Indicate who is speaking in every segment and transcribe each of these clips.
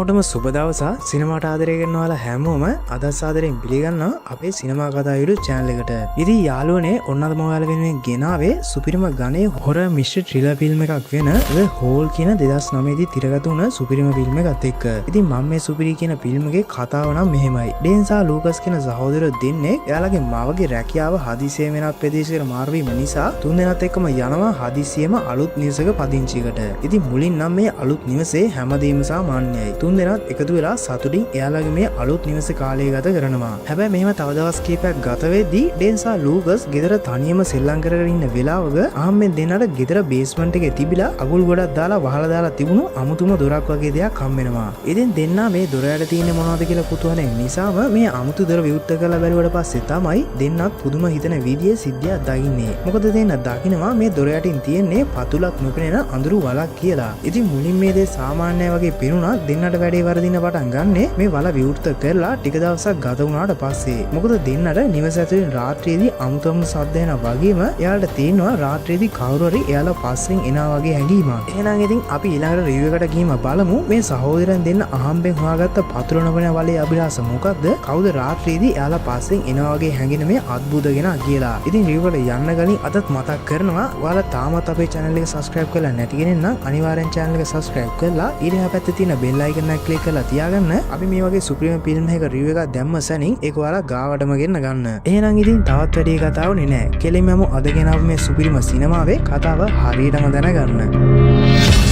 Speaker 1: හැමෝටම සුබ දවසක්. සිනමාට ආදරය කරන ඔයාලා හැමෝම අද ආදරෙන් පිළිගන්නවා අපේ සිනමා කතා YouTube channel එකට. ඉතින් යාළුවනේ ඔන්න අද මම ඔයාලා වෙනුවෙන් ගෙනාවේ සුපිරිම ගණයේ හොරර් මිස්ටරි ත්‍රිලර් ෆිල්ම් එකක් වෙන The Hole කියන 2009 දී තිරගත වුණ සුපිරිම ෆිල්ම් එකත් එක්ක. ඉතින් මම මේ සුපිරි කියන ෆිල්ම් එකේ කතාව නම් මෙහෙමයි. ඩේන් සහ ලූකස් කියන සහෝදරයෝ දෙන්නේ එයාලගේ මාවගේ රැකියාව හදිසියෙම වෙනත් ප්‍රදේශයකට මාරු වීම නිසා තුන්දෙනාත් එක්කම යනවා හදිසියෙම අලුත් නිවසක පදිංචියකට. ඉතින් මුලින් නම් මේ අලුත් නිවසේ හැමදේම සාමාන්‍යයි. තුන්දෙනාත් එකතු වෙලා සතුටින් එයාලගේ මේ අලුත් නිවසේ කාලය ගත කරනවා. හැබැයි මෙහෙම තව දවස් කිහිපයක් ගත වෙද්දී ඩේන් සහ ලූකස් ගෙදර තනියම සෙල්ලම් කරගෙන ඉන්න වෙලාවක ආම්මෙන් දෙන්නට ගෙදර බේස්මන්ට් එකේ තිබිලා අගුල් ගොඩක් දාලා වහලා දාලා තිබුණු අමුතුම දොරක් වගේ දෙයක් හම් වෙනවා. ඉතින් දෙන්නා මේ දොර යට තියෙන්නේ මොනවද කියලා කුතුහලයෙන් නිසාම මේ අමුතු දොර විවෘත කරලා බැලුවට පස්සේ තමයි දෙන්නත් පුදුම හිතන විදියේ සිද්ධියක් දකින්නේ. මොකද දෙන්න දකින්නවා මේ දොර යටින් තියෙන්නේ පතුලක් නොපෙනෙන අඳුරු වලක් කියලා. ඉතින් මුලින් මේ දේ සාමාන්‍යයි වගේ පෙනුණා දෙන්නට වැඩේ වරදින පටන් ගන්නෙ මේ වල විවෘත කරලා ටික දවසක් ගත වුණාට පස්සේ. මොකද දෙන්නට නිවස ඇතුලේ රාත්‍රියේදී අමුතුම සද්ද එනවා වගේම එයාලට තේරෙනවා රාත්‍රියේදී කවුරු හරි එයාලා පස්සෙන් එනවා වගේ හැඟීමක්. එහෙනම් ඉතින් අපි ඊළඟට රිවිව් එකට ගිහින් බලමු මේ සහෝදරයන් දෙන්න අහම්බෙන් හොයාගත්ත පතුල නොපෙනෙන වලේ අභිලාෂ මොකක්ද? කවුද රාත්‍රියේදී එයාලා පස්සෙන් එනවා වගේ හැඟෙන මේ අద్భుත ගෙනා කියලා. ඉතින් රිවිව් එකට යන්න කලින් අදත් මතක් කරනවා ඔයාලා තාමත් අපේ channel එක subscribe කරලා නැති කෙනෙක් නම් අනිවාර්යෙන් channel එක subscribe කරලා ඊට එහා පැත්තේ තියෙන bell icon එක click කරලා තියාගන්න. අපි මේ වගේ සුපිරිම ෆිල්ම් එකක රිවිව් එකක් දැම්ම සැනින් ඒක ඔයාලා ගාවටම ගෙන්න ගන්න. එහෙනම් ඉතින් තවත් වැඩි කතාවුනේ නෑ. කෙලින්ම යමු අද ගෙනාව මේ සුපිරිම සිනමාවේ කතාව හරියටම දැනගන්න.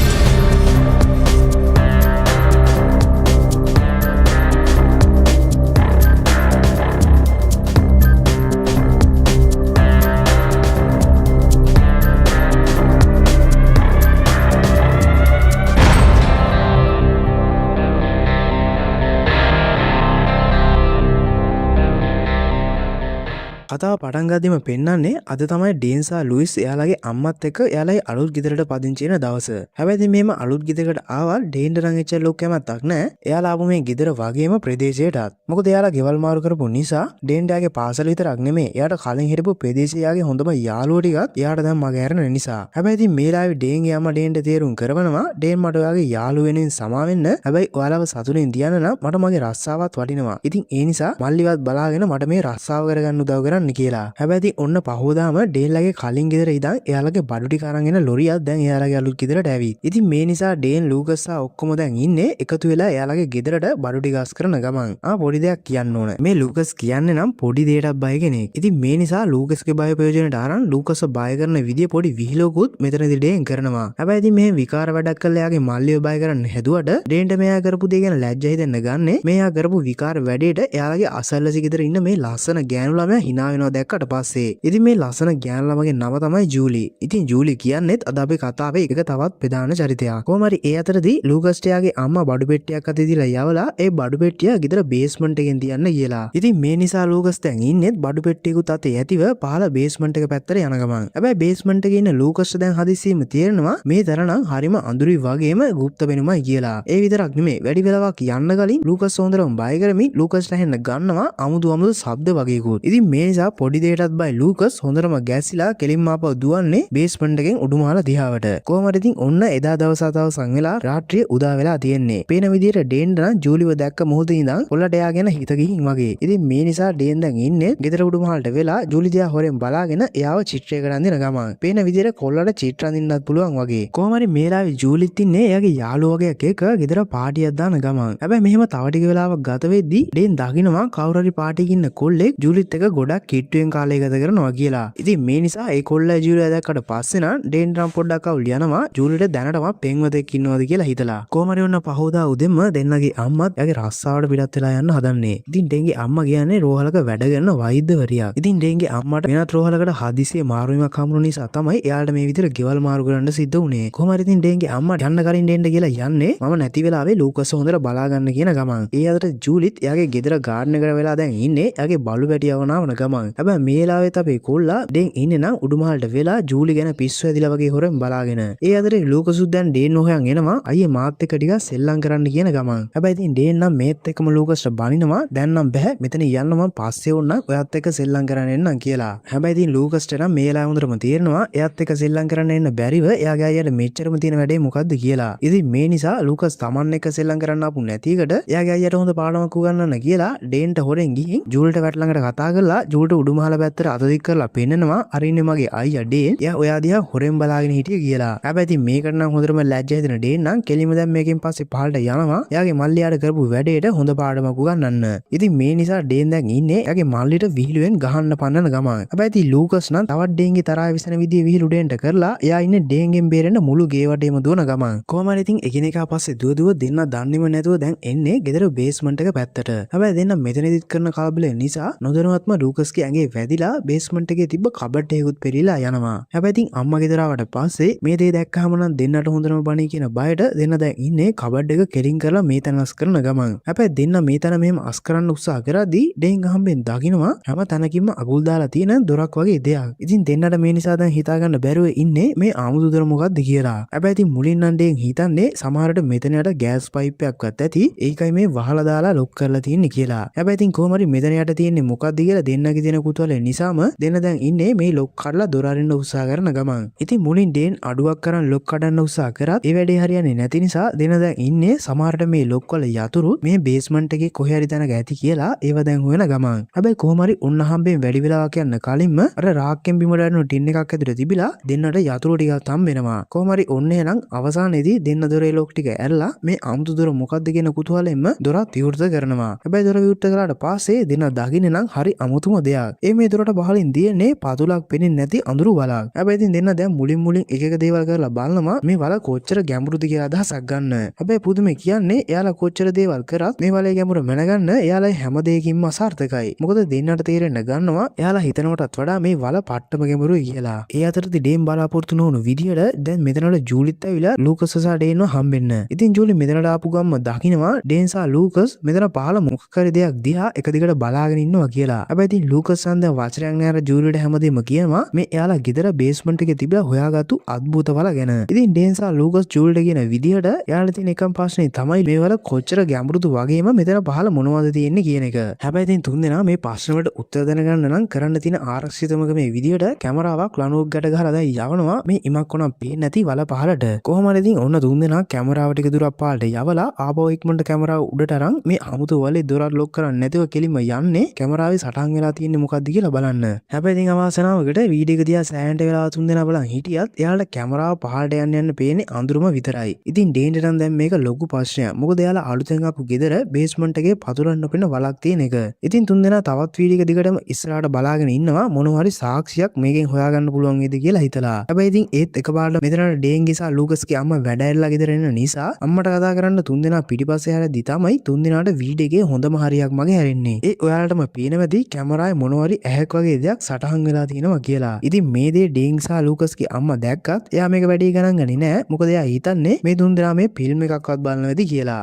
Speaker 1: කතාව පටන් ගද්දිම පෙන්නන්නේ අද තමයි ඩේන් සහ ලුයිස් එයාලගේ අම්මත් එක්ක එයාලගේ අලුත් ගෙදරට පදිංචි වෙන දවස. හැබැයි ඉතින් මෙහෙම අලුත් ගෙදරකට ආවා ඩේන්ට නම් එච්චර ලොකු කැමැත්තක් නැහැ. එයාලා ආපු මේ ගෙදර වගේම ප්‍රදේශයටත්. මොකද එයාලා ගෙවල් මාරු කරපු නිසා ඩේන්ට යාගේ පාසල විතරක් නෙමෙයි. එයාට කලින් හිටපු ප්‍රදේශයේ යාගේ හොඳම යාළුවෝ ටිකත් එයාට දැන් මග හැරෙන නිසා. හැබැයි ඉතින් මේ ලාවේ ඩේන්ගේ අම්මා ඩේන්ට තේරුම් කරවනවා ඩේන් මට ඔයාගේ යාළුවෝ වෙනින් සමා වෙන්න. හැබැයි ඔයාලව සතුටින් තියන්න නම් මට මගේ රස්සාවත් වටිනවා. ඉතින් ඒ නිසා මල්ලිවත් බලාගෙන මට මේ රස්සාව කරගන්න උදව් කරන්න කියලා. හැබැයි ඔන්න පහෝදාම ඩේන්ලගේ කලින් ගෙදර ඉඳන් එයාලගේ බඩු ටික අරන් එන ලොරියක් දැන් එයාලගේ අලුත් ගෙදරට ඇවිත්. ඉතින් මේ නිසා ඩේන් ලූකස් සහ ඔක්කොම දැන් ඉන්නේ එකතු වෙලා එයාලගේ ගෙදරට බඩු ටික අස් කරන ගමන්. පොඩි දෙයක් කියන්න ඕන. මේ ලූකස් කියන්නේ නම් පොඩි දෙයකට බය කෙනෙක්. ඉතින් මේ නිසා ලූකස්ගේ බය ප්‍රයෝජනට අරන් ලූකස්ව බය කරන විදිය පොඩි විහිළුවකුත් මෙතනදී ඩේන් කරනවා. හැබැයි ඉතින් මේ විකාර වැඩක් කළා එයාගේ මල්ලිව බය කරන්න හැදුවට ඩේන්ට මෙයා කරපු දේ ගැන ලැජ්ජා හිතෙන්න ගන්නේ මෙයා කරපු විකාර වැඩේට එයාලගේ අසල්වැසි ගෙදර ඉන්න මේ ලස්සන ගෑනු ළමයා hina වෙනවා දැක්කට පස්සේ. ඉතින් මේ ලස්සන ගෑනු ළමගේ නම තමයි ජූලි. ඉතින් ජූලි කියන්නේත් අද අපේ කතාවේ එක තවත් ප්‍රධාන චරිතයක්. කොහොම හරි ඒ අතරදී ලූකස්ට යාගේ අම්මා බඩු පෙට්ටියක් අතේ දීලා යවලා ඒ බඩු පෙට්ටිය ගෙදර බේස්මන්ට් එකෙන් තියන්න කියලා. ඉතින් මේ නිසා ලූකස් දැන් ඉන්නේත් බඩු පෙට්ටියකුත් අතේ ඇතිව පහළ බේස්මන්ට් එක පැත්තට යන ගමන්. හැබැයි බේස්මන්ට් එකේ ඉන්න ලූකස්ට දැන් හදිස්සියෙම තේරෙනවා මේ තරණම් හරිම අඳුරුයි වගේම গুপ্ত වෙනුමයි කියලා. ඒ විතරක් නෙමෙයි වැඩි වෙලාවක් යන්න කලින් ලූකස් හොඳටම බය කරමින් ලූකස්ට ඇහෙන්න ගන්නවා අමුතු ශබ්ද වගේකුත්. ඉතින් මේ නිසා පොඩි දෙයකටත් බය ලූකස් හොඳටම ගැසිලා කෙලින්ම ආපහු දුවන්නේ බේස්මන්ට් එකෙන් උඩුමහල දිහාවට. කොහොම හරි ඉතින් ඔන්න එදා දවස් අතවසන් වෙලා රාත්‍රියේ උදා වෙලා තියෙන්නේ. පේන විදිහට ඩේන් නම් ජූලිව දැක්ක මොහොතේ ඉඳන් පොළට එයාගෙන හිත ගිහින් වගේ. ඉතින් මේ නිසා ඩේන් දැන් ඉන්නේ ගෙදර උඩුමහලට වෙලා ජූලි දිහා හොරෙන් බලාගෙන එයාව චිත්‍රයකට අඳින ගමන්. පේන විදිහට කොල්ලට චිත්‍ර අඳින්නත් පුළුවන් වගේ. කොහොම හරි මේ ලාවේ ජූලිත් ඉන්නේ එයාගේ යාළුවෝ වගේක් එක්ක ගෙදර පාටියක් දාන ගමන්. හැබැයි මෙහෙම තව ටික වෙලාවක් ගත වෙද්දී ඩේන් දකින්නවා කවුරු හරි පාටියක ඉන්න කොල්ලෙක් ජූලිත් එක්ක ගොඩක් කිට්ටුවෙන් කාලය ගත කරනවා කියලා. ඉතින් මේ නිසා ඒ කොල්ලා ජූලිය දැක්කට පස්සේ නම් ඩේන් නම් පොඩ්ඩක් අවුල් යනවා ජූලියට දැනටම පෙන්වතෙක් ඉන්නවද කියලා හිතලා. කොහොම හරි ඔන්න පහෝදා උදෙන්ම දෙන්නගේ අම්මත් එයාගේ රස්සාවට පිටත් වෙලා යන්න හදන්නේ. ඉතින් ඩේන්ගේ අම්මා කියන්නේ රෝහලක වැඩ කරන වෛද්‍යවරියක්. ඉතින් ඩේන්ගේ අම්මට වෙනත් රෝහලකට හදිසියෙ මාරුවීමක් හම්බුන නිසා තමයි එයාලට මේ විදිහට ගෙවල් මාරු කරන්න සිද්ධ වුනේ. කොහොම හරි ඉතින් ඩේන්ගේ අම්මා යන්න කලින් ඩේන්ට කියලා යන්නේ මම නැති වෙලාවේ ලූකස් හොඳට බලා ගන්න කියන ගමන්. ඒ අතර ජූලිත් එයාගේ ගෙදර ගාඩන් එකට වෙලා දැන් ඉන්නේ එයාගේ බලු පැටියව නාවන ගමන්. ගමන්. හැබැයි මේ වෙලාවෙත් අපේ කොල්ලා ඩේන් ඉන්නේ නම් උඩුමහලට වෙලා ජූලි ගැන පිස්සු ඇදිලා වගේ හොරෙන් බලාගෙන. ඒ අතරේ ලූකසුත් දැන් ඩේන් හොයන් එනවා අයියේ මාත් එක්ක ටිකක් සෙල්ලම් කරන්න කියන ගමන්. හැබැයි ඉතින් ඩේන් නම් මේත් එක්කම ලූකස්ට බනිනවා දැන් නම් බෑ මෙතන යන්න මම පස්සේ වුණා ඔයත් එක්ක සෙල්ලම් කරන්න එන්නම් කියලා. හැබැයි ඉතින් ලූකස්ට නම් මේ වෙලාව හොඳටම තේරෙනවා එයාත් එක්ක සෙල්ලම් කරන්න එන්න බැරිව එයාගේ අයියට මෙච්චරම තියෙන වැඩේ මොකද්ද කියලා. ඉතින් මේ නිසා ලූකස් Taman එක්ක සෙල්ලම් කරන්න ආපු නැති එකට එයාගේ අයියට හොඳ පාඩමක් උගන්වන්න කියලා ඩේන්ට හොරෙන් ගිහින් ජූල්ට වැට ළඟට කතා කරලා ජූල්ට උඩුමහල පැත්තට අත දික් කරලා පෙන්නනවා අරින්නේ මගේ අයියා ඩේන් එයා ඔයා දිහා හොරෙන් බලාගෙන හිටිය කියලා. හැබැයි ඉතින් මේකට නම් හොඳටම ලැජ්ජා හිතෙන ඩේන් නම් කෙලිම දැන් මේකෙන් පස්සේ පහළට යනවා එයාගේ මල්ලියාට කරපු වැඩේට හොඳ පාඩමක් උගන්වන්න. ඉතින් මේ නිසා ඩේන් දැන් ඉන්නේ එයාගේ මල්ලිට විහිළුවෙන් ගහන්න පන්නන ගමන්. හැබැයි ඉතින් ලූකස් නම් තවත් ඩේන්ගේ තරහා විසන විදිය විහිළු ඩේන්ට කරලා එයා ඉන්නේ ඩේන්ගෙන් බේරෙන්න මුළු ගේ වටේම දුවන ගමන්. කොහොම හරි ඉතින් එකිනෙකා පස්සේ දුව දෙන්න දන්නේම නැතුව දැන් එන්නේ ගෙදර බේස්මන්ට් එක පැත්තට. හැබැයි දෙන්න මෙතනදිත් කරන කලබලය නිසා නොදැනුවත්ම ලූකස්ගේ ඇඟේ වැදිලා බේස්මන්ට් එකේ තිබ්බ කබඩ් එකකුත් පෙරිලා යනවා. හැබැයි ඉතින් අම්මා ගෙදර ආවට පස්සේ මේ දේ දැක්කහම නම් දෙන්නට හොඳටම බණී කියන බයට දෙන්න දැන් ඉන්නේ කබඩ් එක කෙලින් කරලා මේ තැන අස් කරන ගමන්. හැබැයි දෙන්න මේ තැන මෙහෙම අස් කරන්න උත්සාහ කරද්දී ඩේන් ගහම්බෙන් දකින්නවා හැම තැනකින්ම අගුල් දාලා තියෙන දොරක් වගේ දෙයක්. ඉතින් දෙන්නට මේ නිසා දැන් හිතා ගන්න බැරුව ඉන්නේ මේ ආමුදු දොර මොකක්ද කියලා. හැබැයි ඉතින් මුලින් නම් ඩේන් හිතන්නේ සමහරට මෙතන යට ගෑස් පයිප් එකක්වත් ඇති ඒකයි මේ වහලා දාලා ලොක් කරලා තියෙන්නේ කියලා. හැබැයි ඉතින් කොහොම හරි මෙතන යට තියෙන්නේ මොකක්ද කියලා දෙන්නගේ තියෙන කුතුහලය නිසාම දෙන්න දැන් ඉන්නේ මේ ලොක් කරලා දොර අරින්න උත්සාහ කරන ගමන්. ඉතින් මුලින් ඩේන් අඩුවක් කරන් ලොක් කඩන්න උත්සාහ කරත් ඒ වැඩේ හරියන්නේ නැති නිසා දෙන්න දැන් ඉන්නේ සමහරට මේ ලොක් වල යතුරු මේ බේස්මන්ට් එකේ කොහේ හරි තැනක ඇති කියලා ඒව දැන් හොයන ගමන්. හැබැයි කොහොම හරි උන්න හම්බෙන් වැඩි වෙලාවක් යන කලින්ම අර රාක්කෙන් බිමට යන ටින් එකක් ඇතුලේ තිබිලා දෙන්නට යතුරු ටිකක් හම්බ වෙනවා. කොහොම හරි ඔන්න එහෙනම් අවසානයේදී දෙන්න දොරේ ලොක් ටික ඇරලා මේ අමුතු දොර මොකක්ද කියන කුතුහලයෙන්ම දොරත් විවෘත කරනවා. හැබැයි දොර විවෘත කළාට පස්සේ දෙන්න දකින්නේ නම් හරි අමුතුම දෙයක්. මේ දොරට බහලින් දියන්නේ පතුලක් පෙනෙන්නේ නැති අඳුරු වලක්. හැබැයි ඉතින් දෙන්න දැන් මුලින් එක එක දේවල් කරලා බලනවා මේ වල කොච්චර ගැඹුරුද කියලා අදහසක් ගන්න. හැබැයි පුදුමේ කියන්නේ එයාලා කොච්චර දේවල් කරත් මේ වලේ ගැඹුර මැනගන්න එයාලා හැම දෙයකින්ම අසාර්ථකයි. මොකද දෙන්නට තේරෙන්න ගන්නවා එයාලා හිතනවටත් වඩා මේ වල පට්ටම ගැඹුරුයි කියලා. ඒ අතරදී ඩේන් බලාපොරොත්තු නොවුණු විදියට දැන් මෙතනට ජූලිත් ඇවිල්ලා ලූකස් සහ ඩේන්ව හම්බෙන්න. ඉතින් ජූලි මෙතනට ආපු ගම්ම දකින්නවා ඩේන් සහ ලූකස් මෙතන පහළ මොකක් හරි දෙයක් දිහා එක දිගට බලාගෙන ඉන්නවා කියලා. හැබැයි ඉතින් ලූකස් සඳ වචනයක් නෑ අර ජූලිට හැමදේම කියනවා මේ එයාලා ගෙදර බේස්මන්ට් එකේ තිබිලා හොයාගත්තු අద్భుත වල ගැන. ඉතින් ඩේන් සහ ලූකස් ජූලිට කියන විදියට එයාලා තියෙන එකම ප්‍රශ්නේ තමයි මේ වල කොච්චර ගැඹුරුද වගේම මෙතන පහළ මොනවද තියෙන්නේ කියන එක. හැබැයි ඉතින් තුන්දෙනා මේ ප්‍රශ්න වලට උත්තර දැනගන්න නම් කරන්න තියෙන ආරක්ෂිතමක මේ විදියට කැමරාවක් ලණුවක් ගැට ගහලා දැන් යවනවා මේ ඉමක් කොනම් පේන්නේ නැති වල පහළට. කොහොම හරි ඉතින් ඔන්න තුන්දෙනා කැමරාව ටික දුරක් පහළට යවලා ආපහු ඉක්මනට කැමරාව උඩට අරන් මේ අමුතු වලේ දොර ලොක් කරන්නේ නැතිව කෙලින්ම යන්නේ කැමරාවේ සටහන් වෙලා තියෙන්නේ මොකද්ද කියලා බලන්න. හැබැයි ඉතින් අවාසනාවකට වීඩියෝ එක දිහා සෑහෙනට වෙලා තුන්දෙනා බලන් හිටියත් එයාලට කැමරාව පහළට යන්න පේන්නේ අඳුරම විතරයි. ඉතින් ඩේන්ට නම් දැන් මේක ලොකු ප්‍රශ්නයක්. මොකද එයාලා අලුතෙන් ආපු ගෙදර බේස්මන්ට් එකේ පතුරන් නොපෙනෙන වලක් තියෙන එක. ඉතින් තුන්දෙනා තවත් වීඩියෝ එක දිගටම ඉස්සරහට බලාගෙන ඉන්නවා මොනවා හරි සාක්ෂියක් මේකෙන් හොයාගන්න පුළුවන් වේද කියලා හිතලා. හැබැයි ඉතින් ඒත් එකපාරට මෙතනට ඩේන්ගේ සහ ලූකස්ගේ අම්මා වැඩ ඇරලා ගෙදර එන නිසා අම්මට කතා කරන්න තුන්දෙනා පිටිපස්සේ හැරෙද්දි තමයි තුන්දෙනාට වීඩියෝ එකේ හොඳම හරියක් මගේ හැරෙන්නේ. ඔයාලටම පේනවදී කැමරාවේ මොනවා හරි ඇහැක් වගේ දෙයක් සටහන් වෙලා තියෙනවා කියලා. ඉතින් මේ දේ ඩේන් සහ ලූකස්ගේ අම්මා දැක්කත් එයා මේක වැඩි ගණන් ගන්නේ නැහැ. මොකද එයා හිතන්නේ මේ තුන්දෙනා මේ ෆිල්ම් එකක්වත් බලනවද කියලා.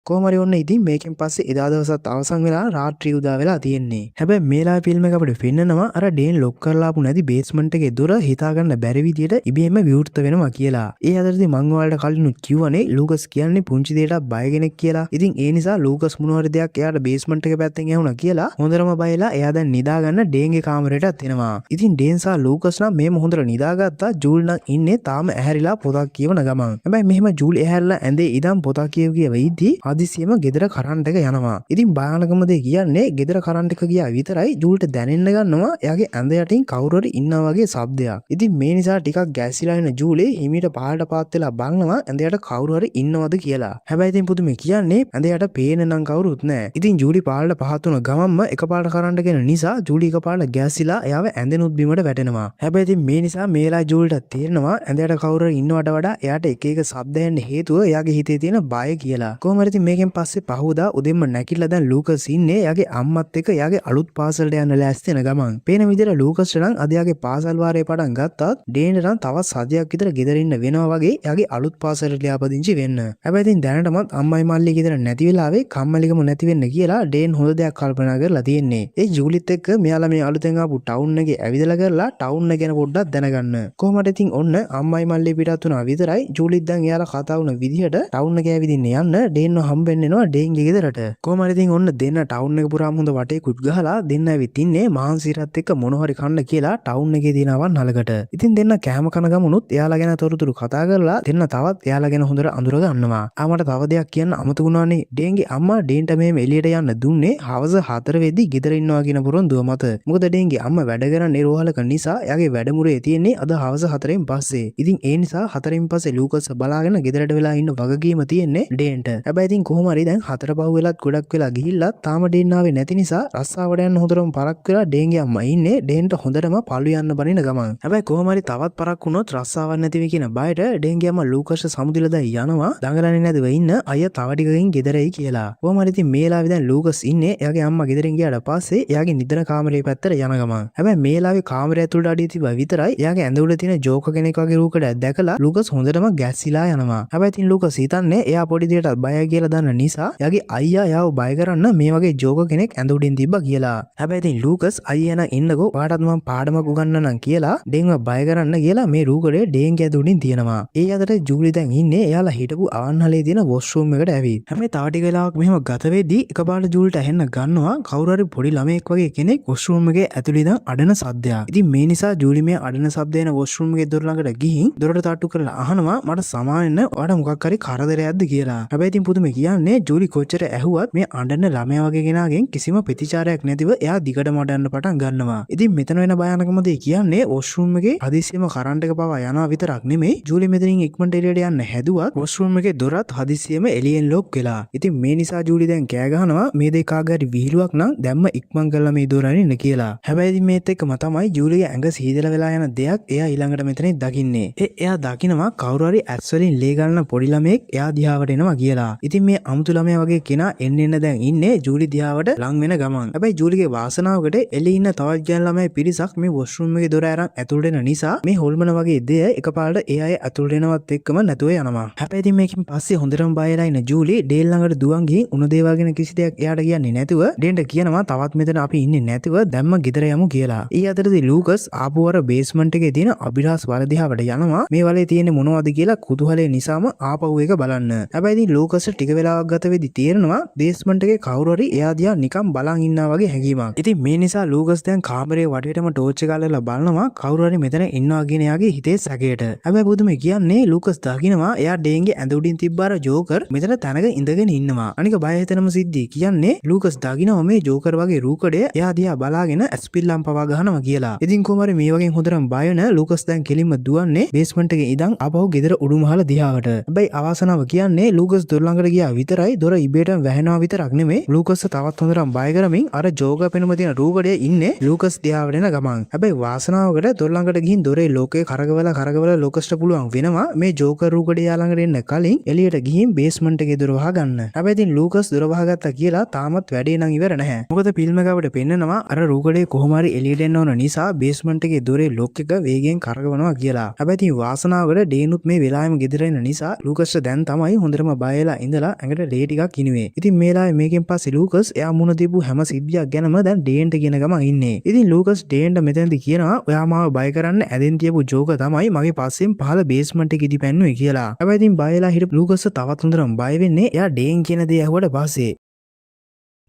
Speaker 1: කොහොම හරි ඔන්න ඉතින් මේකෙන් පස්සේ එදා දවසත් අවසන් වෙලා රාත්‍රී උදා වෙලා තියෙන්නේ. හැබැයි මේලා ෆිල්ම් එක අපිට පෙන්නනවා අර ඩේන් ලොක් කරලා ආපු නැති බේස්මන්ට් එකේ දොර හිතා ගන්න බැරි විදියට ඉබේම විවෘත වෙනවා කියලා. ඒ අතරදී මං ඔයාලට කලිනුත් කිව්වනේ ලූකස් කියන්නේ පුංචි දෙයකට බය කෙනෙක් කියලා. ඉතින් ඒ නිසා ලූකස් මොනවා හරි දෙයක් එයාට බේස්මන්ට් එක පැත්තෙන් ඇහුණා කියලා හොඳටම බයලා එයා දැන් නිදා ගන්න ඩේන්ගේ කාමරේටත් එනවා. ඉතින් ඩේන් සහ ලූකස් නම් මේම හොඳට නිදාගත්තා. ජූල් නම් ඉන්නේ තාම ඇහැරිලා පොතක් කියවන ගමන්. හැබැයි මෙහෙම ජූල් ඇහැරිලා ඇඳේ ඉඳන් පොතක් කියව ඉද්දි හදිසියෙම ගෙදර කරන්ට් එක යනවා. ඉතින් භයානකම දේ කියන්නේ ගෙදර කරන්ට් එක ගියා විතරයි ජූල්ට දැනෙන්න ගන්නවා එයාගේ ඇඳ යටින් කවුරු හරි ඉන්නා වගේ ශබ්දයක්. ඉතින් මේ නිසා ටිකක් ගැසිලා ඉන ජූලේ හිමීට පහළට පාත් වෙලා බලනවා ඇඳ යට කවුරු හරි ඉන්නවද කියලා. හැබැයි ඉතින් පුදුමේ කියන්නේ ඇඳ යට පේන නම් කවුරුත් නැහැ. ඉතින් ජූලි පහළට පහත් වුණ ගමන්ම එකපාරට කරන්ට් ගෙන නිසා ජූලි එකපාරට ගැසිලා එයාව ඇඳෙනුත් බිමට වැටෙනවා. හැබැයි ඉතින් මේ නිසා මේලා ජූල්ට තේරෙනවා ඇඳ යට කවුරු හරි ඉන්නවට වඩා එයාට එක එක ශබ්ද එන්න හේතුව එයාගේ හිතේ තියෙන බය කියලා. කොහොම හරි ඉතින් මේකෙන් පස්සේ පහුවදා උදෙන්ම නැගිටලා දැන් ලූකස් ඉන්නේ එයාගේ අම්මත් එක්ක එයාගේ අලුත් පාසලට යන්න ලෑස්ති වෙන ගමන්. පේන විදිහට ලූකස්ට නම් අද එයාගේ පාසල් වාරයේ පටන් ගත්තත් ඩේන්ට නම් තවත් සතියක් විතර ගෙදර ඉන්න වෙනවා වගේ එයාගේ අලුත් පාසලට ලියාපදිංචි වෙන්න. හැබැයි ඉතින් දැනටමත් අම්මයි මල්ලි ගෙදර නැති වෙලාවේ කම්මැලිකම නැති වෙන්න කියලා ඩේන් හොඳ දෙයක් කල්පනා කරලා තියෙන්නේ. ඒ ජූලිත් එක්ක මෙයාලා මේ අලුතෙන් ආපු ටවුන් එකේ ඇවිදලා කරලා ටවුන් එක ගැන පොඩ්ඩක් දැනගන්න. කොහොමද ඉතින් ඔන්න අම්මයි මල්ලි පිටත් වුණා විතරයි ජූලිත් දැන් එයාලා කතා වුණ විදිහට ටවුන් එක ඇවිදින්න යන්න ඩේන්ව හම්බෙන්න එනවා ඩේන්ගේ ගෙදරට. කොහොමද ඉතින් ඔන්න දෙන්න ටවුන් එක පුරාම හොඳ වටේ කුත් ගහලා දෙන්න ඇවිත් ඉන්නේ මාන්සිරත් එක්ක මොන හරි කන්න කියලා ටවුන් එකේ දිනවන් නලකට. ඉතින් දෙන්න කෑම කන ගමනුත් එයාලා ගැන තොරතුරු කතා කරලා දෙන්න තවත් එයාලා ගැන හොඳට අඳුර ගන්නවා. ආමට තව දෙයක් කියන්න අමතකුණානේ ඩේන්ගේ අම්මා ඩේන්ට මේ එළියට යන්න දුන්නේ හවස 4 වෙද්දි ගෙදර ඉන්නවා කියන පොරොන්දුව මත. මොකද ඩේන්ගේ අම්මා වැඩ කරන්නේ රෝහලක නිසා එයාගේ වැඩමුරේ තියෙන්නේ අද හවස 4න් පස්සේ. ඉතින් ඒ නිසා 4න් පස්සේ ලූකස් බලාගෙන ගෙදරට වෙලා ඉන්න වගකීම තියෙන්නේ ඩේන්ට. හැබැයි ඉතින් කොහොම හරි දැන් 4 පහු වෙලත් ගොඩක් වෙලා ගිහිල්ලා තාම ඩේන් ආවේ නැති නිසා රස්සාවට යන්න හොඳටම පරක් වෙලා ඩේන්ගේ අම්මා ඉන්නේ ඩේන්ට හොඳටම පළු යන්න බනින ගමන්. හැබැයි කොහොම හරි තවත් පරක් වුණොත් රස්සාවක් නැති වෙයි කියන බයට ඩේන්ගේ අම්මා ලූකස් සමුදිලා දැන් යනවා දඟලන්නේ නැතිව ඉන්න අයියා තව ටිකකින් ගෙදරයි කියලා. කොහොම හරි ඉතින් මේලාවේ දැන් ලූකස් ඉන්නේ එයාගේ අම්මා ගෙදරින් ගියාට පස්සේ එයාගේ නිදන කාමරේ පැත්තට යන ගමන්. හැබැයි මේලාවේ කාමරය ඇතුළට අඩිය තිබ්බා විතරයි එයාගේ ඇඳ උඩ තියෙන ජෝක කෙනෙක් වගේ රූකඩයක් දැකලා ලූකස් හොඳටම ගැස්සිලා යනවා. හැබැයි ඉතින් ලූකස් හිතන්නේ එයා පොඩි දෙයකට බයයි කියලා දන්න නිසා එයාගේ අයියා එයාව බය කරන්න මේ වගේ ජෝක කෙනෙක් ඇඳ උඩින් තිබ්බා කියලා. හැබැයි ඉතින් ලූකස් අයියා නම් ඉන්නකෝ පාටත් මම පාඩමක් උගන්වන්නම් කියලා ඩේන්ව බය කරන්න කියලා මේ රූකඩේ ඩේන්ගේ ඇඳ උඩින් තියෙනවා. ඒ අතර ජූලි දැන් ඉන්නේ එයාලා හිටපු අවන්හලේ තියෙන වොෂ්රූම් එකට ඇවිත්. හැබැයි තව ටික වෙලාවක් මෙහෙම ගත වෙද්දී එකපාරට ජූලිට ඇහෙන්න ගන්නවා කවුරු හරි පොඩි ළමයෙක් වගේ කෙනෙක් වොෂ්රූම් එකේ ඇතුළේ ඉඳන් අඩන සද්දයක්. ඉතින් මේ නිසා ජූලි මේ අඩන සද්ද එන වොෂ්රූම් එකේ දොර ළඟට ගිහින් දොරට තට්ටු කරලා අහනවා මට සමාවෙන්න ඔයාට මොකක් හරි කරදරයක්ද කියලා. හැබැයි ඉතින් පුදුමේ කියන්නේ ජූලි කොච්චර ඇහුවත් මේ අඬන ළමයා වගේ කෙනාගෙන් කිසිම ප්‍රතිචාරයක් නැතිව එයා දිගටම අඬන්න පටන් ගන්නවා. ඉතින් මෙතන වෙන භයානකම දේ කියන්නේ වොෂ්රූම් එකේ හදිස්සියම කරන්ට් එක පවා යනවා විතරක් නෙමෙයි ජූලි මෙතනින් ඉක්මනට එළියට යන්න හැදුවත් වොෂ්රූම් එකේ දොරත් හදිස්සියම එළියෙන් ලොක් වෙලා. ඉතින් මේ නිසා ජූලි දැන් කෑ ගහනවා මේ දෙක කාගරි විහිළුවක් නම් දැම්ම ඉක්මන් කරලා මේ දොර අරින්න කියලා. හැබැයි ඉතින් මේත් එක්කම තමයි ජූලිගේ ඇඟ සීදලා වෙලා යන දෙයක් එයා ඊළඟට මෙතනින් දකින්නේ. එයා දකිනවා කවුරු හරි ඇස් වලින් ලේ ගන්න පොඩි ළමයෙක් එයා දිහාවට එනවා කියලා. ඉතින් මේ අමුතු ළමයා වගේ කෙනා එන්න දැන් ඉන්නේ ජූලි දිහාවට ලං වෙන ගමන්. හැබැයි ජූලිගේ වාසනාවකට එළියේ ඉන්න තවත් ගෑන් ළමයි පිරිසක් මේ වොෂ්රූම් එකේ දොර අරන් ඇතුළට එන නිසා මේ හොල්මන වගේ දෙය එකපාරට ඒ අය ඇතුළට එනවත් එක්කම නැතුව යනවා. හැබැයි ඉතින් මේකෙන් පස්සේ හොඳටම බයලා ඉන්න ජූලි ඩේන් ළඟට දුවන් ගිහින් උණ දේවල් ගැන කිසි දෙයක් එයාට කියන්නේ නැතුව ඩේන්ට කියනවා තවත් මෙතන අපි ඉන්නේ නැතුව දැම්ම ගෙදර යමු කියලා. ඊ අතරදී ලූකස් ආපු වර බේස්මන්ට් එකේ තියෙන අභිලාස් වල දිහාවට යනවා මේ වලේ තියෙන්නේ මොනවද කියලා කුතුහලයේ නිසාම ආපහු එක බලන්න. හැබැයි ඉතින් ලූකස් ටික වෙලාවක් ගත වෙද්දි තේරෙනවා බේස්මන්ට් එකේ කවුරු හරි එයා දිහා නිකන් බලන් ඉන්නා වගේ හැඟීමක්. ඉතින් මේ නිසා ලූකස් දැන් කාමරේ වටේටම ටෝච් එක අල්ලලා බලනවා කවුරු හරි මෙතන ඉන්නවා කියන එයාගේ හිතේ සැකයට. හැබැයි පුදුමේ කියන්නේ ලූකස් දකිනවා එයා ඩේන්ගේ ඇඳ උඩින් තිබ්බාර ජෝකර් මෙතන තැනක ඉඳගෙන ඉන්නවා. අනික බය හිතෙනම සිද්ධි කියන්නේ ලූකස් දකිනවා මේ ජෝකර් වගේ රූකඩය එයා දිහා බලාගෙන ඇස්පිල්ලම් පවා ගහනවා කියලා. ඉතින් කොහොමද මේ වගේ හොඳටම බය වෙන ලූකස් දැන් කෙලින්ම දුවන්නේ බේස්මන්ට් එකේ ඉඳන් ආපහු ගෙදර උඩුමහල දිහාවට. හැබැයි අවාසනාව කියන්නේ ලූකස් දොර ළඟට ගියා විතරයි දොර ඉබේටම වැහෙනවා විතරක් නෙමෙයි ලූකස් තවත් හොඳටම බය කරමින් අර ජෝකර් පෙනුම තියෙන රූකඩේ ඉන්නේ ලූකස් දිහාවට එන ගමන්. හැබැයි වාසනාවකට දොර ළඟට ගිහින් දොරේ ලෝකේ කරකවලා ලූකස්ට පුළුවන් වෙනවා මේ ජෝකර් රූකඩේ යා ළඟට එන්න කලින් එළියට ගිහින් බේස්මන්ට් එකේ දොර වහගන්න. හැබැයි ඉතින් ලූකස් දොර වහගත්තා කියලා තාමත් වැඩේ නම් ඉවර නැහැ. මොකද ෆිල්ම් එක අපිට පෙන්නනවා අර රූකඩේ කොහොම හරි එළියට එන්න ඕන නිසා බේස්මන්ට් එකේ දොරේ ලොක් එක වේගෙන් කරකවනවා කියලා. හැබැයි ඉතින් වාසනාවකට ඩේනුත් මේ වෙලාවෙම ගෙදර එන නිසා ලූකස්ට දැන් තමයි හොඳටම බයලා ඉඳලා ඇඟට ලේ ටිකක් කිනුවේ. ඉතින් මේලාවේ මේකෙන් පස්සේ ලූකස් එයා මුණ දීපු හැම සිද්ධියක් ගැනම දැන් ඩේන්ට කියන ගමන් ඉන්නේ. ඉතින් ලූකස් ඩේන්ට මෙතනදී කියනවා ඔයා මාව බය කරන්න ඇදෙන් තියපු ජෝක තමයි මගේ පස්සෙන් පහළ බේස්මන්ට් එකේ ඉදි පැන්නුවේ කියලා. හැබැයි ඉතින් බයලා හිටපු ලූකස් තවත් හොඳටම බය වෙන්නේ එයා ඩේන් කියන දේ ඇහුවට පස්සේ.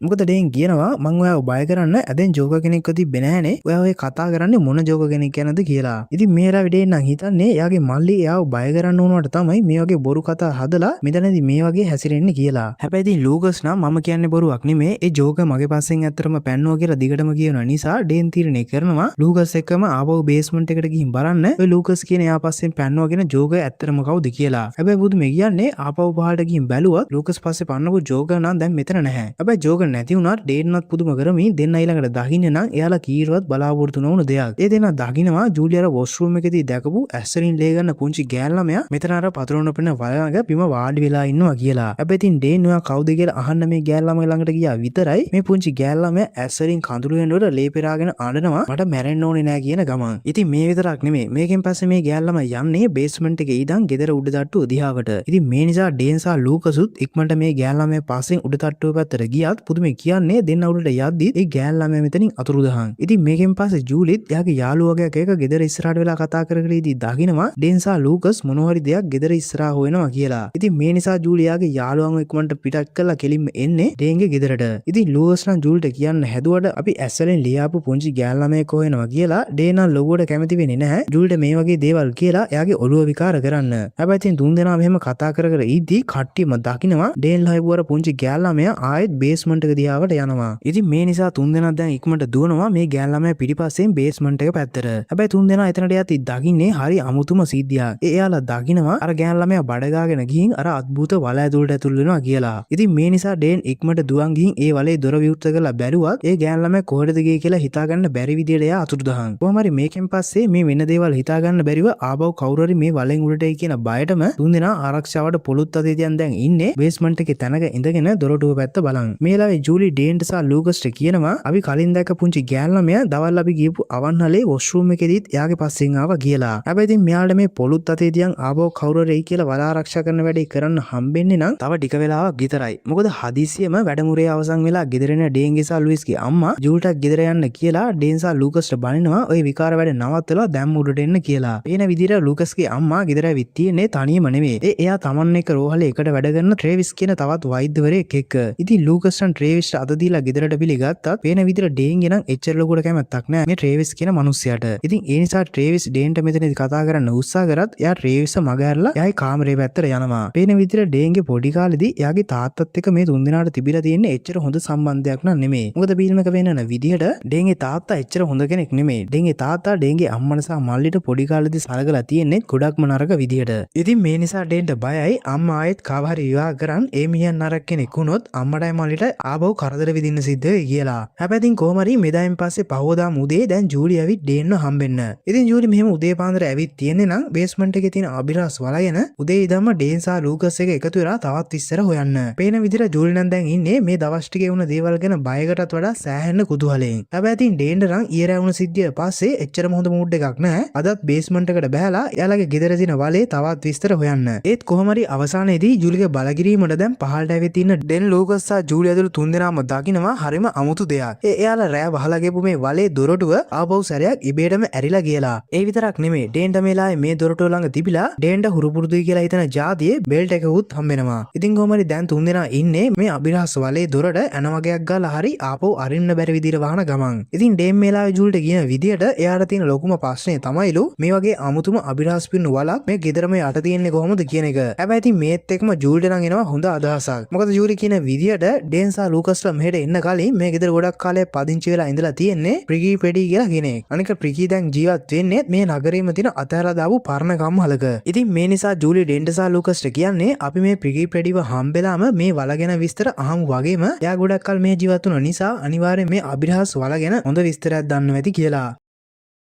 Speaker 1: මොකද ඩේන් කියනවා මං ඔයාව බය කරන්න ඇදෙන් ජෝක කෙනෙක්ව තිබ්බේ නැහනේ. ඔයා ඔය කතා කරන්නේ මොන ජෝක කෙනෙක් ගැනද කියලා. ඉතින් මේරා ඩේන් නම් හිතන්නේ එයාගේ මල්ලි එයාව බය කරන්න උනවට තමයි මේ වගේ බොරු කතා හදලා මෙතනදී මේ වගේ හැසිරෙන්නේ කියලා. හැබැයි ඉතින් ලූකස් නම් මම කියන්නේ බොරුවක් නෙමෙයි. ඒ ජෝක මගේ පස්සෙන් ඇත්තටම පැන්නුවා කියලා දිගටම කියනවා නිසා ඩේන් තීරණය කරනවා ලූකස් එක්කම ආපහු බේස්මන්ට් එකට ගිහින් බලන්න ඔය ලූකස් කියන එයා පස්සෙන් පැන්නුවා කියන ජෝක ඇත්තටම කවුද කියලා. හැබැයි බුදු මේ කියන්නේ ආපහු පහළට ගිහින් බැලුවත් ලූකස් පස්සේ පන්නපු ජෝක නම් දැන් මෙතන නැහැ. හැබැයි ජෝක නැති වුණත් ඩේන්නත් පුදුම කරමින් දෙන්න ඊළඟට දකින්න නම් එයාලා කීරවත් බලාපොරොත්තු නොවුණු දෙයක්. ඒ දෙන්නා දකින්නවා ජූලි අර වොෂ්රූම් එකේදී දැකපු ඇස්තරින් ලේ ගන්න පුංචි ගෑල් ළමයා මෙතන අර පතුරවන පෙන වලඟ බිම වාඩි වෙලා ඉන්නවා කියලා. හැබැයි ඉතින් ඩේන් ඔයා කවුද කියලා අහන්න මේ ගෑල් ළමයා ළඟට ගියා විතරයි මේ පුංචි ගෑල් ළමයා ඇස්තරින් කඳුළු වෙනකොට ලේ පෙරාගෙන අඬනවා මට මැරෙන්න ඕනේ නෑ කියන ගමන්. ඉතින් මේ විතරක් නෙමෙයි මේකෙන් පස්සේ මේ ගෑල් ළමයා යන්නේ බේස්මන්ට් එකේ ඉඳන් ගෙදර උඩ තට්ටුව දිහාවට. ඉතින් මේ නිසා ඩේන් සහ ලූකසුත් ඉක්මනට මේ ගෑල් ළමයා පස්සෙන් උඩ තට්ටුව පැත්තට ගියත් පුදුමේ කියන්නේ දෙන්න උඩට යද්දි ඒ ගෑල් ළමයා මෙතනින් අතුරුදහන්. ඉතින් මේකෙන් පස්සේ ජූලිත් එයාගේ යාළුවාගේ එක ගෙදර ඉස්සරහට වෙලා කතා කර කර ඉදී දකින්නවා ඩේන් සහ ලූකස් මොන හරි දෙයක් ගෙදර ඉස්සරහා හොයනවා කියලා. ඉතින් මේ නිසා ජූලියාගේ යාළුවන්ව ඉක්මනට පිටත් කරලා කෙලින්ම එන්නේ ඩේන්ගේ ගෙදරට. ඉතින් ලූකස් නම් ජූලිට කියන්න හැදුවට අපි ඇස්වලින් ලියාපු පුංචි ගෑල් ළමයෙක් හොයනවා කියලා ඩේන් නම් ලොකුවට කැමති වෙන්නේ නැහැ. ජූලිට මේ වගේ දේවල් කියලා එයාගේ ඔළුව විකාර කරන්න. හැබැයි ඉතින් තුන්දෙනා මෙහෙම කතා කර කර ඉදී කට්ටියම දකින්නවා ඩේන් ලයිවුවර පුංචි ගෑල් ළමයා ආයෙත් බේස්මන්ට් එක දිහාවට යනවා. ඉතින් මේ නිසා තුන්දෙනා දැන් ඉක්මනට දුවනවා මේ ගෑල් ළමයා පිටිපස්සෙන් බේස්මන්ට් එක පැත්තට. හැබැයි තුන්දෙනා එතනට යති දකින්නේ හරි අමුතුම සිද්ධියක්. එයාලා දකින්නවා අර ගෑල් ළමයා බඩගාගෙන ගිහින් අර අద్భుත වල ඇතුළට ඇතුල් වෙනවා කියලා. ඉතින් මේ නිසා ඩේන් ඉක්මනට දුවන් ගිහින් ඒ වලේ දොර විවෘත කරලා බැලුවත් ඒ ගෑල් ළමයා කොහෙද ගියේ කියලා හිතාගන්න බැරි විදියට එයා අතුරුදහන්. කොහොම හරි මේකෙන් පස්සේ මේ වෙන දේවල් හිතාගන්න බැරිව ආබව කවුරු හරි මේ වලෙන් උඩට එයි කියන බයටම තුන්දෙනා ආරක්ෂාවට පොලුත් අතේ තියන් දැන් ඉන්නේ බේස්මන්ට් එකේ තැනක ඉඳගෙන දොරටුව පැත්ත බලන්. මේ ලාවේ ජූලි ඩේන්ට සහ ලූකස්ට කියනවා අපි කලින් දැක්ක පුංචි ගෑල් ළමයා දවල් අපි ගියපු අවන්හලේ වොෂ්රූම් එකේදීත් එයාගේ පස්සෙන් ආවා කියලා. හැබැයි ඉතින් මෙයාට මේ පොලුත් අතේ තියන් ආබව කවුරු හරි එයි කියලා වල ආරක්ෂා කරන වැඩේ කරන්න හම්බෙන්නේ නම් තව ටික වෙලාවක් විතරයි. මොකද හදිසියෙම වැඩමුරේ අවසන් වෙලා ගෙදර එන ඩේන්ගේ සහ ලුයිස්ගේ අම්මා ජූල්ටත් ගෙදර යන්න කියලා ඩේන් සහ ලූකස්ට බනිනවා ඔය විකාර වැඩ නවත්තලා දැන් උඩට එන්න කියලා. එන විදිහට ලූකස්ගේ අම්මා ගෙදර ඇවිත් තියෙන්නේ තනියම නෙමෙයි. එයා තමන් එක්ක රෝහලේ එකට වැඩ කරන ට්‍රේවිස් කියන තවත් වෛද්‍යවරයෙක් එක්ක. ඉතින් ලූකස්ටන් ට්‍රේවිස්ට අත දීලා ගෙදරට පිළිගත්තත් පේන විදිහට ඩේන් ගෙනන් එච්චර ලොකුට කැමැත්තක් නෑ මේ ට්‍රේවිස් කියන මිනිස්සයාට. ඉතින් ඒ නිසා ට්‍රේවිස් ඩේන්ට මෙතනදී කතා කරන්න උත්සාහ කරත් එයා ට්‍රේවිස්ව මග ඇරලා එයාගේ කාමරේ පැත්තට යනවා. පේන විදිහට ඩේන්ගේ පොඩි කාලේදී එයාගේ තාත්තත් එක්ක මේ තුන්දෙනාට තිබිලා තියෙන්නේ එච්චර හොඳ සම්බන්ධයක් නන් නෙමෙයි. මොකද ෆිල්ම් එක වෙනන විදිහට ඩේන්ගේ තාත්තා එච්චර හොඳ කෙනෙක් නෙමෙයි. ඩේන්ගේ තාත්තා ඩේන්ගේ අම්මන සහ මල්ලිට පොඩි කාලේදී සලකලා තියෙන්නේ ගොඩක්ම නරක විදිහට. ඉතින් මේ නිසා ඩේන්ට බයයි අම්මා ආයෙත් කාව හරි විවාහ කරන් ඒ මියන් නරක කෙනෙක් වුණොත් අම්මටයි මල්ලිට ආබව කරදර විඳින්න සිද්ධ වෙයි කියලා. හැබැයි ඉතින් කොහොම හරි මෙදායින් පස්සේ පහවදා උදේ දැන් ජූලි ඇවිත් ඩේන්ව හම්බෙන්න. ඉතින් ජූලි මෙහෙම උදේ පාන්දර ඇවිත් තියෙන්නේ නම් බේස්මන්ට් එකේ තියෙන අබිරහස් වලගෙන උදේ ඉඳන්ම ඩේන් සහ ලූකස් එක එකතු වෙලා තවත් ඉස්සර හොයන්න. පේන විදිහට ජූලි නම් දැන් ඉන්නේ මේ දවස් ටිකේ වුණ දේවල් ගැන බයකටත් වඩා සෑහෙන කුතුහලයෙන්. හැබැයි ඉතින් ඩේන්ට නම් ඊයර වුණ සිද්ධිය පස්සේ එච්චරම හොඳ මූඩ් එකක් නැහැ. අදත් බේස්මන්ට් එකට බහැලා එයාලගේ ගෙදර තියෙන වලේ තවත් විස්තර හොයන්න. ඒත් කොහොම හරි අවසානයේදී ජූලිගේ බලකිරීමට දැන් පහළට ඇවිත් ඉන්න ඩෙන් ලූකස් සහ ජූලි ඇතුළු තුන්දෙනාම දකින්නවා හරිම අමුතු දෙයක්. එයාලා රෑ වහලා ගෙපු මේ වලේ දොරටුව ආපහු සැරයක් ඉබේටම ඇරිලා ගියලා. ඒ විතරක් නෙමෙයි ඩේන්ට මේලාවේ මේ දොරටුව ළඟ තිබිලා ඩේන්ට හුරුපුරුදුයි කියලා හිතන જાතියේ බෙල්ට් එකකුත් හම්බෙනවා. ඉතින් කොහොම හරි දැන් තුන්දෙනා ඉන්නේ මේ අබිරහස් වලේ දොරට ඇන වගේක් ගාලා හරි ආපහු අරින්න බැරි විදිහට වහන ගමන්. ඉතින් ඩේන් මේලාවේ ජූලිට කියන විදිහට එයාට තියෙන ලොකුම ප්‍රශ්නේ තමයිලු මේ වගේ අමුතුම අබිරහස් පින්නු වලක් මේ ගෙදරම යට තියෙන්නේ කොහොමද කියන එක. හැබැයි ඉතින් මේත් එක්කම ජූලිට නම් එනවා හොඳ අදහසක්. මොකද ජූලි කියන විදිහට ඩේන් සහ ලූකස්ලා මෙහෙට එන්න කලින් මේ ගෙදර ගොඩක් කාලයක් පදිංචි වෙලා ඉඳලා තියෙන්නේ ප්‍රිකි පෙඩි කියලා කෙනෙක්. අනික ප්‍රිකි දැන් ජීවත් වෙන්නේ මේ නගරේම තියෙන අතහැරලා දාපු පරණ කම්හලක. ඉතින් මේ නිසා ජූලි ඩේන්ට සහ ලූකස්ට කියන්නේ අපි මේ ප්‍රිකි පෙඩිව හම්බෙලාම මේ වල ගැන විස්තර අහමු වගේම එයා ගොඩක් කල් මේ ජීවත් වුණ නිසා අනිවාර්යෙන් මේ අබිරහස් වල ගැන හොඳ විස්තරයක් දන්නවා ඇති කියලා.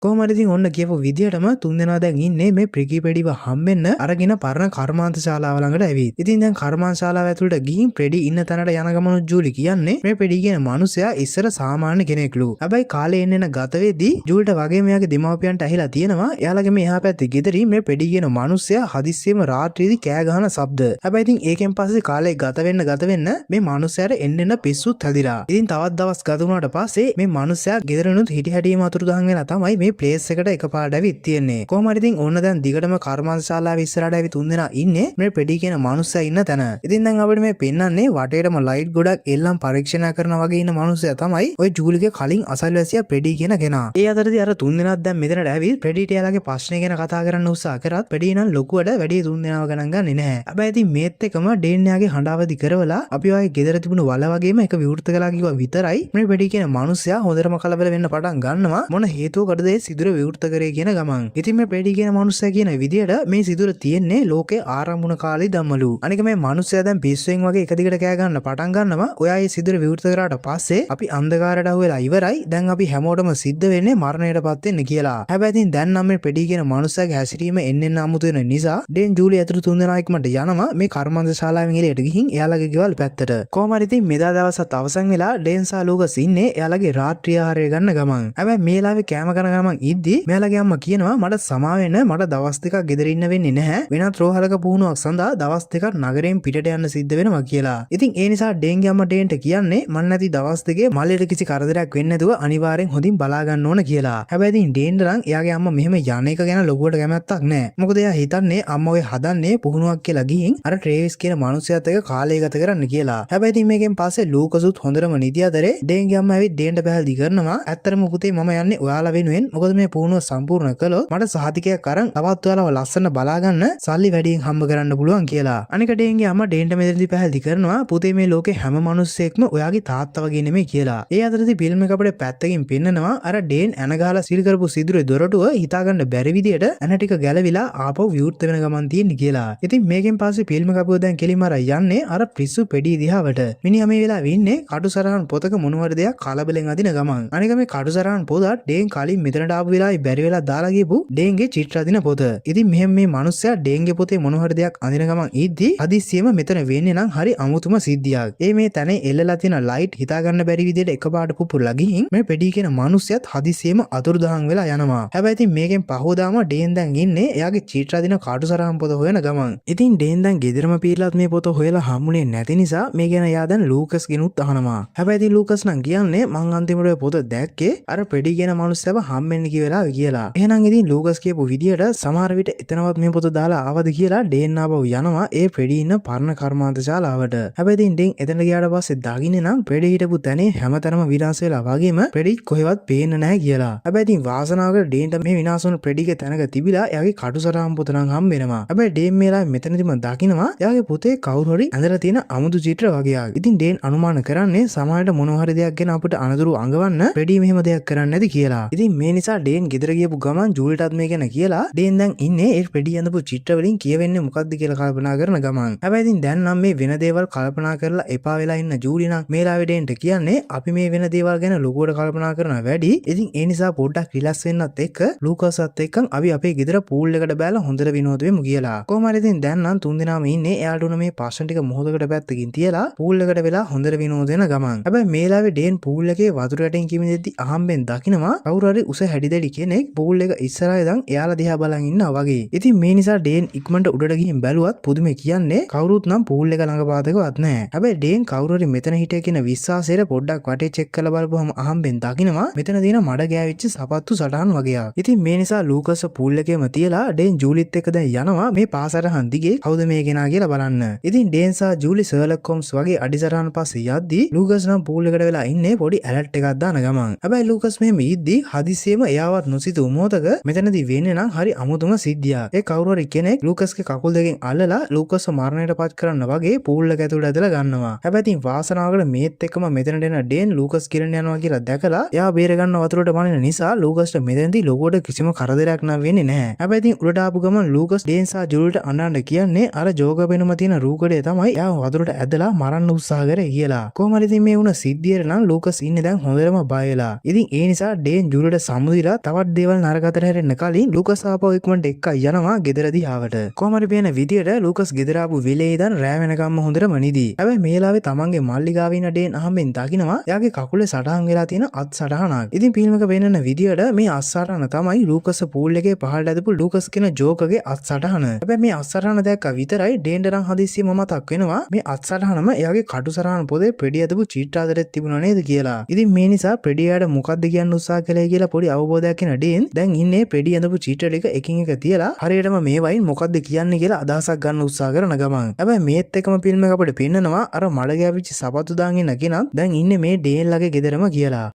Speaker 1: කොහොම හරි ඉතින් ඔන්න කියපු විදියටම තුන්දෙනා දැන් ඉන්නේ මේ ප්‍රිකි පෙඩිව හම්බෙන්න අරගෙන පරණ කර්මාන්ත ශාලාව ළඟට ඇවිත්. ඉතින් දැන් කර්මාන්ත ශාලාව ඇතුළට ගිහින් ප්‍රෙඩි ඉන්න තැනට යන ගමන ජූලි කියන්නේ මේ ප්‍රෙඩි කියන මිනිසයා ඉස්සර සාමාන්‍ය කෙනෙක්ලු. හැබැයි කාලේ එන්න ගත වෙද්දී ජූලිට වගේම එයාගේ දෙමාපියන්ට ඇහිලා තියෙනවා එයාලගේ මේ එහා පැත්තේ ගෙදරින් මේ ප්‍රෙඩි කියන මිනිසයා හදිස්සියෙම රාත්‍රියේදී කෑ ගහන ශබ්ද. හැබැයි ඉතින් ඒකෙන් පස්සේ කාලේ ගත වෙන්න මේ මිනිසයාට එන්න පිස්සුත් හැදිලා. ඉතින් තවත් දවස් ගත වුණාට පස්සේ මේ මිනිසයා ගෙදරිනුත් හිටි හැටිම අතුරුදහන් වෙලා තමයි මේ ප්ලේස් එකට එකපාරට ඇවිත් තියෙන්නේ. කොහොම හරි ඉතින් ඕන දැන් දිගටම කර්මාන්ත ශාලාවේ ඉස්සරහට ඇවිත් තුන්දෙනා ඉන්නේ මේ ප්‍රෙඩි කියන මනුස්සයා ඉන්න තැන. ඉතින් දැන් අපිට මේ පෙන්නන්නේ වටේටම ලයිට් ගොඩක් එල්ලම් පරීක්ෂණ කරන වගේ ඉන්න මනුස්සයා තමයි ඔය ජූලිගේ කලින් අසල්වැසියා ප්‍රෙඩි කියන කෙනා. ඒ අතරදී අර තුන්දෙනාත් දැන් මෙතනට ඇවිත් ප්‍රෙඩිට එයාලගේ ප්‍රශ්නේ ගැන කතා කරන්න උත්සාහ කරත් ප්‍රෙඩි නම් ලොකුවට වැඩි තුන්දෙනාව ගණන් ගන්නේ නැහැ. හැබැයි ඉතින් මේත් එකම ඩේන් යාගේ හඬවදි කරවලා අපි ඔය ගෙදර තිබුණු වල වගේම එක විවෘත කළා කිව්වා විතරයි මේ ප්‍රෙඩි කියන මනුස්සයා හොඳටම කලබල වෙන්න පටන් ගන්නවා. මොන හේතුවකටද ඒ සිදුර විවෘත කරේ කියන ගමන්. ඉතින් මේ පෙඩි කියන මනුස්සයා කියන විදියට මේ සිදුර තියෙන්නේ ලෝකේ ආරම්භුණ කාලේ දම්මලු. අනික මේ මනුස්සයා දැන් පිස්සුවෙන් වගේ එක දිගට කෑ ගන්න පටන් ගන්නවා. ඔයා මේ සිදුර විවෘත කරාට පස්සේ අපි අන්ධකාරයට අහු වෙලා ඉවරයි. දැන් අපි හැමෝටම සිද්ධ වෙන්නේ මරණයටපත් වෙන්න කියලා. හැබැයි ඉතින් දැන් නම් මේ පෙඩි කියන මනුස්සයාගේ හැසිරීම එන්නෙන් අමුතු වෙන නිසා ඩේන් ජූලි ඇතුළු තුන්දෙනා ඉක්මනට යනවා මේ කර්මාන්ත ශාලාවෙන් එළියට ගිහින් එයාලගේ ගෙවල් පැත්තට. කොහොම හරි ඉතින් මෙදා දවසත් අවසන් වෙලා ඩේන් සහ ලූකස් ඉන්නේ එයාලගේ රාත්‍රී ආහාරය ගන්න ගමන්. හැබැයි මේ ලාවේ කෑම කන ගමන් ඉද්දි මෙයාලගේ අම්මා කියනවා මට සමා වෙන්න මට දවස් දෙකක් ගෙදර ඉන්න වෙන්නේ නැහැ. වෙනත් රෝහලක පුහුණුවක් සඳහා දවස් දෙකක් නගරයෙන් පිටට යන්න සිද්ධ වෙනවා කියලා. ඉතින් ඒ නිසා ඩේන්ගේ අම්මා ඩේන්ට කියන්නේ මන් නැති දවස් දෙකේ මල්ලේට කිසි කරදරයක් වෙන්නේ නැතුව අනිවාර්යෙන් හොඳින් බලා ගන්න ඕන කියලා. හැබැයි ඉතින් ඩේන්ට නම් එයාගේ අම්මා මෙහෙම යන එක ගැන ලොකුවට කැමැත්තක් නැහැ. මොකද එයා හිතන්නේ අම්මා ඔය හදන්නේ පුහුණුවක් කියලා ගිහින් අර ට්‍රේවිස් කියන මනුස්සයාත් එක්ක කාලය ගත කරන්න කියලා. හැබැයි ඉතින් මේකෙන් පස්සේ ලූකසුත් හොඳටම නිදි අතරේ ඩේන්ගේ අම්මා ඇවිත් ඩේන්ට පැහැදිලි කරනවා ඇත්තටම පුතේ මම යන්නේ ඔයාලා වෙනුවෙන්. මොකද මේ පුහුණුව සම්පූර්ණ කළොත් මට සහතිකයක් අරන් තවත් ඔයාලව ලස්සන බලා ගන්න සල්ලි වැඩියෙන් හම්බ කරන්න පුළුවන් කියලා. අනික ඩේන්ගේ අම්මා ඩේන්ට මෙතනදී පැහැදිලි කරනවා පුතේ මේ ලෝකේ හැම මිනිස්සෙක්ම ඔයාගේ තාත්තා වගේ නෙමෙයි කියලා. ඒ අතරදී ෆිල්ම් එක අපිට පැත්තකින් පෙන්නනවා අර ඩේන් ඇන ගහලා සිල් කරපු සිදුරේ දොරටුව හිතාගන්න බැරි විදියට ඇන ටික ගැලවිලා ආපහු විවෘත වෙන ගමන් තියෙන්නේ කියලා. ඉතින් මේකෙන් පස්සේ ෆිල්ම් එක අපුව දැන් කෙලිම අර යන්නේ අර පිස්සු පෙඩි දිහාවට. මිනිහා මේ වෙලාවේ ඉන්නේ කටුසරහන් පොතක මොනවද දෙයක් කලබලෙන් අදින ගමන්. අනික මේ කටුසරහන් පොතත් ඩේන් කලින් මෙතනට ආපු වෙලාවේ බැරි වෙලා දාලා ගියපු ඩේන්ගේ චිත්‍ර අදින පොත. ඉතින් මෙහෙම මේ මිනිස්සයා ඩේන්ගේ පොතේ මොනවද දෙයක් අදින ගමන් ඉද්දි හදිස්සියෙම මෙතන වෙන්නේ නම් හරි අමුතුම සිද්ධියක්. ඒ මේ තැනේ එල්ලලා තියෙන ලයිට් හිතාගන්න බැරි විදියට එකපාරට පුපුරලා ගිහින් මේ පෙඩි කියන මිනිස්සයාත් හදිස්සියෙම අතුරුදහන් වෙලා යනවා. හැබැයි ඉතින් මේකෙන් පහෝදාම ඩේන් දැන් ඉන්නේ එයාගේ චිත්‍ර අදින කටුසරහන් පොත හොයන ගමන්. ඉතින් ඩේන් දැන් ගෙදරම පීරලත් මේ පොත හොයලා හම්බුනේ නැති නිසා මේ ගැන එයා දැන් ලූකස් ගෙනුත් අහනවා. හැබැයි ඉතින් ලූකස් නම් කියන්නේ මං අන්තිමට ඔය පොත දැක්කේ අර පෙඩි කියන මිනිස්සව හම්බෙන්න කියලා කියලා. එහෙනම් ඉතින් ලූකස් කියපු විදියට සමහර විට එතනවත් මේ පොත දාලා ආවද කියලා ඩේන් ආපහු යනවා ඒ පෙඩි ඉන්න පරණ කර්මාන්ත ශාලාවට. හැබැයි ඉතින් ඩේන් එතන ගියාට පස්සේ දකින්නේ නම් පෙඩි හිටපු තැනේ හැමතැනම විනාශ වෙලා වගේම පෙඩි කොහෙවත් පේන්න නැහැ කියලා. හැබැයි ඉතින් වාසනාවකට ඩේන්ට මේ විනාශ වුණු පෙඩිගේ තැනක තිබිලා එයාගේ කටුසරහන් පොත නම් හම්බ වෙනවා. හැබැයි ඩේන් මේලා මෙතනදිම දකිනවා එයාගේ පොතේ කවුරු හරි ඇඳලා තියෙන අමුතු චිත්‍ර වගේක්. ඉතින් ඩේන් අනුමාන කරන්නේ සමහරට මොන හරි දෙයක් ගැන අපිට අනතුරු අඟවන්න පෙඩි මෙහෙම දෙයක් කරන්නේ නැති කියලා. ඉතින් මේ නිසා ඩේන් ගෙදර ගියපු ගමන් ජූලිටත් මේ ගැන කියලා ඩේන් දැන් ඉන්නේ ඒ පෙඩි අඳපු චිත්‍ර වලින් කියවෙන්නේ මොකක්ද කියලා කල්පනා කරන ගමන්. හැබැයි ඉතින් දැන් නම් මේ වෙන දේවල් කල්පනා කරලා එපා වෙලා ඉන්න ජූලි නම් මේලාවේ ඩේන්ට කියන්නේ අපි මේ වෙන දේවල් ගැන ලොකුවට කල්පනා කරන වැඩි. ඉතින් ඒ නිසා පොඩ්ඩක් රිලැක්ස් වෙන්නත් එක්ක ලූකස්ත් එක්ක අපි අපේ ගෙදර පූල් එකට බැලලා හොඳට විනෝද වෙමු කියලා. කොහොම හරි ඉතින් දැන් නම් තුන්දෙනාම ඉන්නේ එයාට උන මේ පස්සන් ටික මොහොතකට පැත්තකින් තියලා පූල් එකට වෙලා හොඳට විනෝද වෙන ගමන්. හැබැයි මේලාවේ ඩේන් පූල් එකේ වතුර යටින් කිමිදෙද්දි අහම්බෙන් දකිනවා කවුරු හරි උස හැඩිදැඩි කෙනෙක් පූල් එක ඉස්සරහා ඉඳන් එයාලා දිහා බලන් ඉන්නවා වගේ. ඉතින් මේ නිසා ඩේන් ඉක්මනට උඩට ගිහින් බැලුවත් පුදුමේ කියන්නේ කවුරුත් නම් පූල් එක ළඟ පාදකවත් නැහැ. හැබැයි ඩේන් කවුරු හරි මෙතන හිටිය කියන විශ්වාසයට පොඩ්ඩක් වටේ චෙක් කරලා බලපුවම අහම්බෙන් දකිනවා මෙතන තියෙන මඩ ගෑවිච්ච සපත්තු සටහන් වගේක්. ඉතින් මේ නිසා ලූකස් පූල් එකේම තියලා ඩේන් ජූලිත් එක්ක දැන් යනවා මේ පාසරහන් දිගේ කවුද මේ කෙනා කියලා බලන්න. ඉතින් ඩේන් සහ ජූලි ෂර්ලොක් හෝම්ස් වගේ අඩිසරහන් පස්සේ යද්දී ලූකස් නම් පූල් එකට වෙලා ඉන්නේ පොඩි ඇලර්ට් එකක් දාන ගමන්. හැබැයි ලූකස් මෙහෙම ඉද්දී හදිසියෙම එයාවත් නොසිතූ මොහොතක මෙතනදී වෙන්නේ නම් හරි අමුතුම සිද්ධියක්. ඒ කවුරු හරි කෙනෙක් ලූකස්ගේ කකුල් දෙකෙන් අල්ලලා ලූකස්ව මරණයට පත් කරන්න වගේ පූල් එක ඇතුළට ඇදලා ගන්නවා. හැබැයි ඉතින් වාසනාවකට මේත් එක්කම මෙතනට එන ඩේන් ලූකස් කිරණ යනවා කියලා දැකලා එයා බේර ගන්න වතුරට පනින නිසා ලූකස්ට මෙතනදී ලොකුවට කිසිම කරදරයක් නම් වෙන්නේ නැහැ. හැබැයි ඉතින් උඩට ආපු ගමන් ලූකස් ඩේන් සහ ජූලිට අඬන්න කියන්නේ අර ජෝග පෙනුම තියෙන රූකඩේ තමයි එයා වතුරට ඇදලා මරන්න උත්සාහ කරේ කියලා. කොහොම හරි ඉතින් මේ වුණ සිද්ධියට නම් ලූකස් ඉන්නේ දැන් හොඳටම බය වෙලා. ඉතින් ඒ නිසා ඩේන් ජූලිට සමුදිලා තවත් දේවල් නරකට හැරෙන්න කලින් ලූකස් ආපහු ඉක්මනට එක්කයි යනවා ගෙදරදී ආවට. කොහොම හරි පේන විදියට ලූකස් ගෙදර ආපු වෙලේ ඉඳන් රෑ වෙනකම්ම හොඳටම නිදි. හැබැයි මේලාවේ තමන්ගේ මල්ලිගාව ඉන්න ඩේන් අහම්බෙන් දකිනවා එයාගේ කකුලේ සටහන් වෙලා තියෙන අත් සටහනක්. ඉතින් ෆිල්ම් එක පෙන්නන විදියට මේ අත් සටහන තමයි ලූකස් පූල් එකේ පහළට ඇදපු ලූකස් කියන ජෝකගේ අත් සටහන. හැබැයි මේ අත් සටහන දැක්ක විතරයි ඩේන්ට නම් හදිස්සියෙම මතක් වෙනවා මේ අත් සටහනම එයාගේ කටු සටහන පොතේ පෙඩි ඇදපු චිත්‍ර අතරේ තිබුණා නේද කියලා. ඉතින් මේ නිසා පෙඩියාට මොකද්ද කියන්න උත්සාහ කළේ කියලා පොඩි අවබෝධයක් එන ඩේන් දැන් ඉන්නේ පෙඩි ඇදපු චිත්‍ර ටික එකින් එක තියලා හරියටම මේ වයින් මොකද්ද කියන්නේ කියලා අදහසක් ගන්න උත්සාහ කරන ගමන්. හැබැයි මේත් එකම ෆිල්ම් එක අපිට පෙන්නනවා අර මඩ ගෑවිච්ච සපත්තු දාන් ඉන්න කෙනත් දැන් ඉන්නේ මේ ඩේන් ළගේ ගෙදරම කියලා.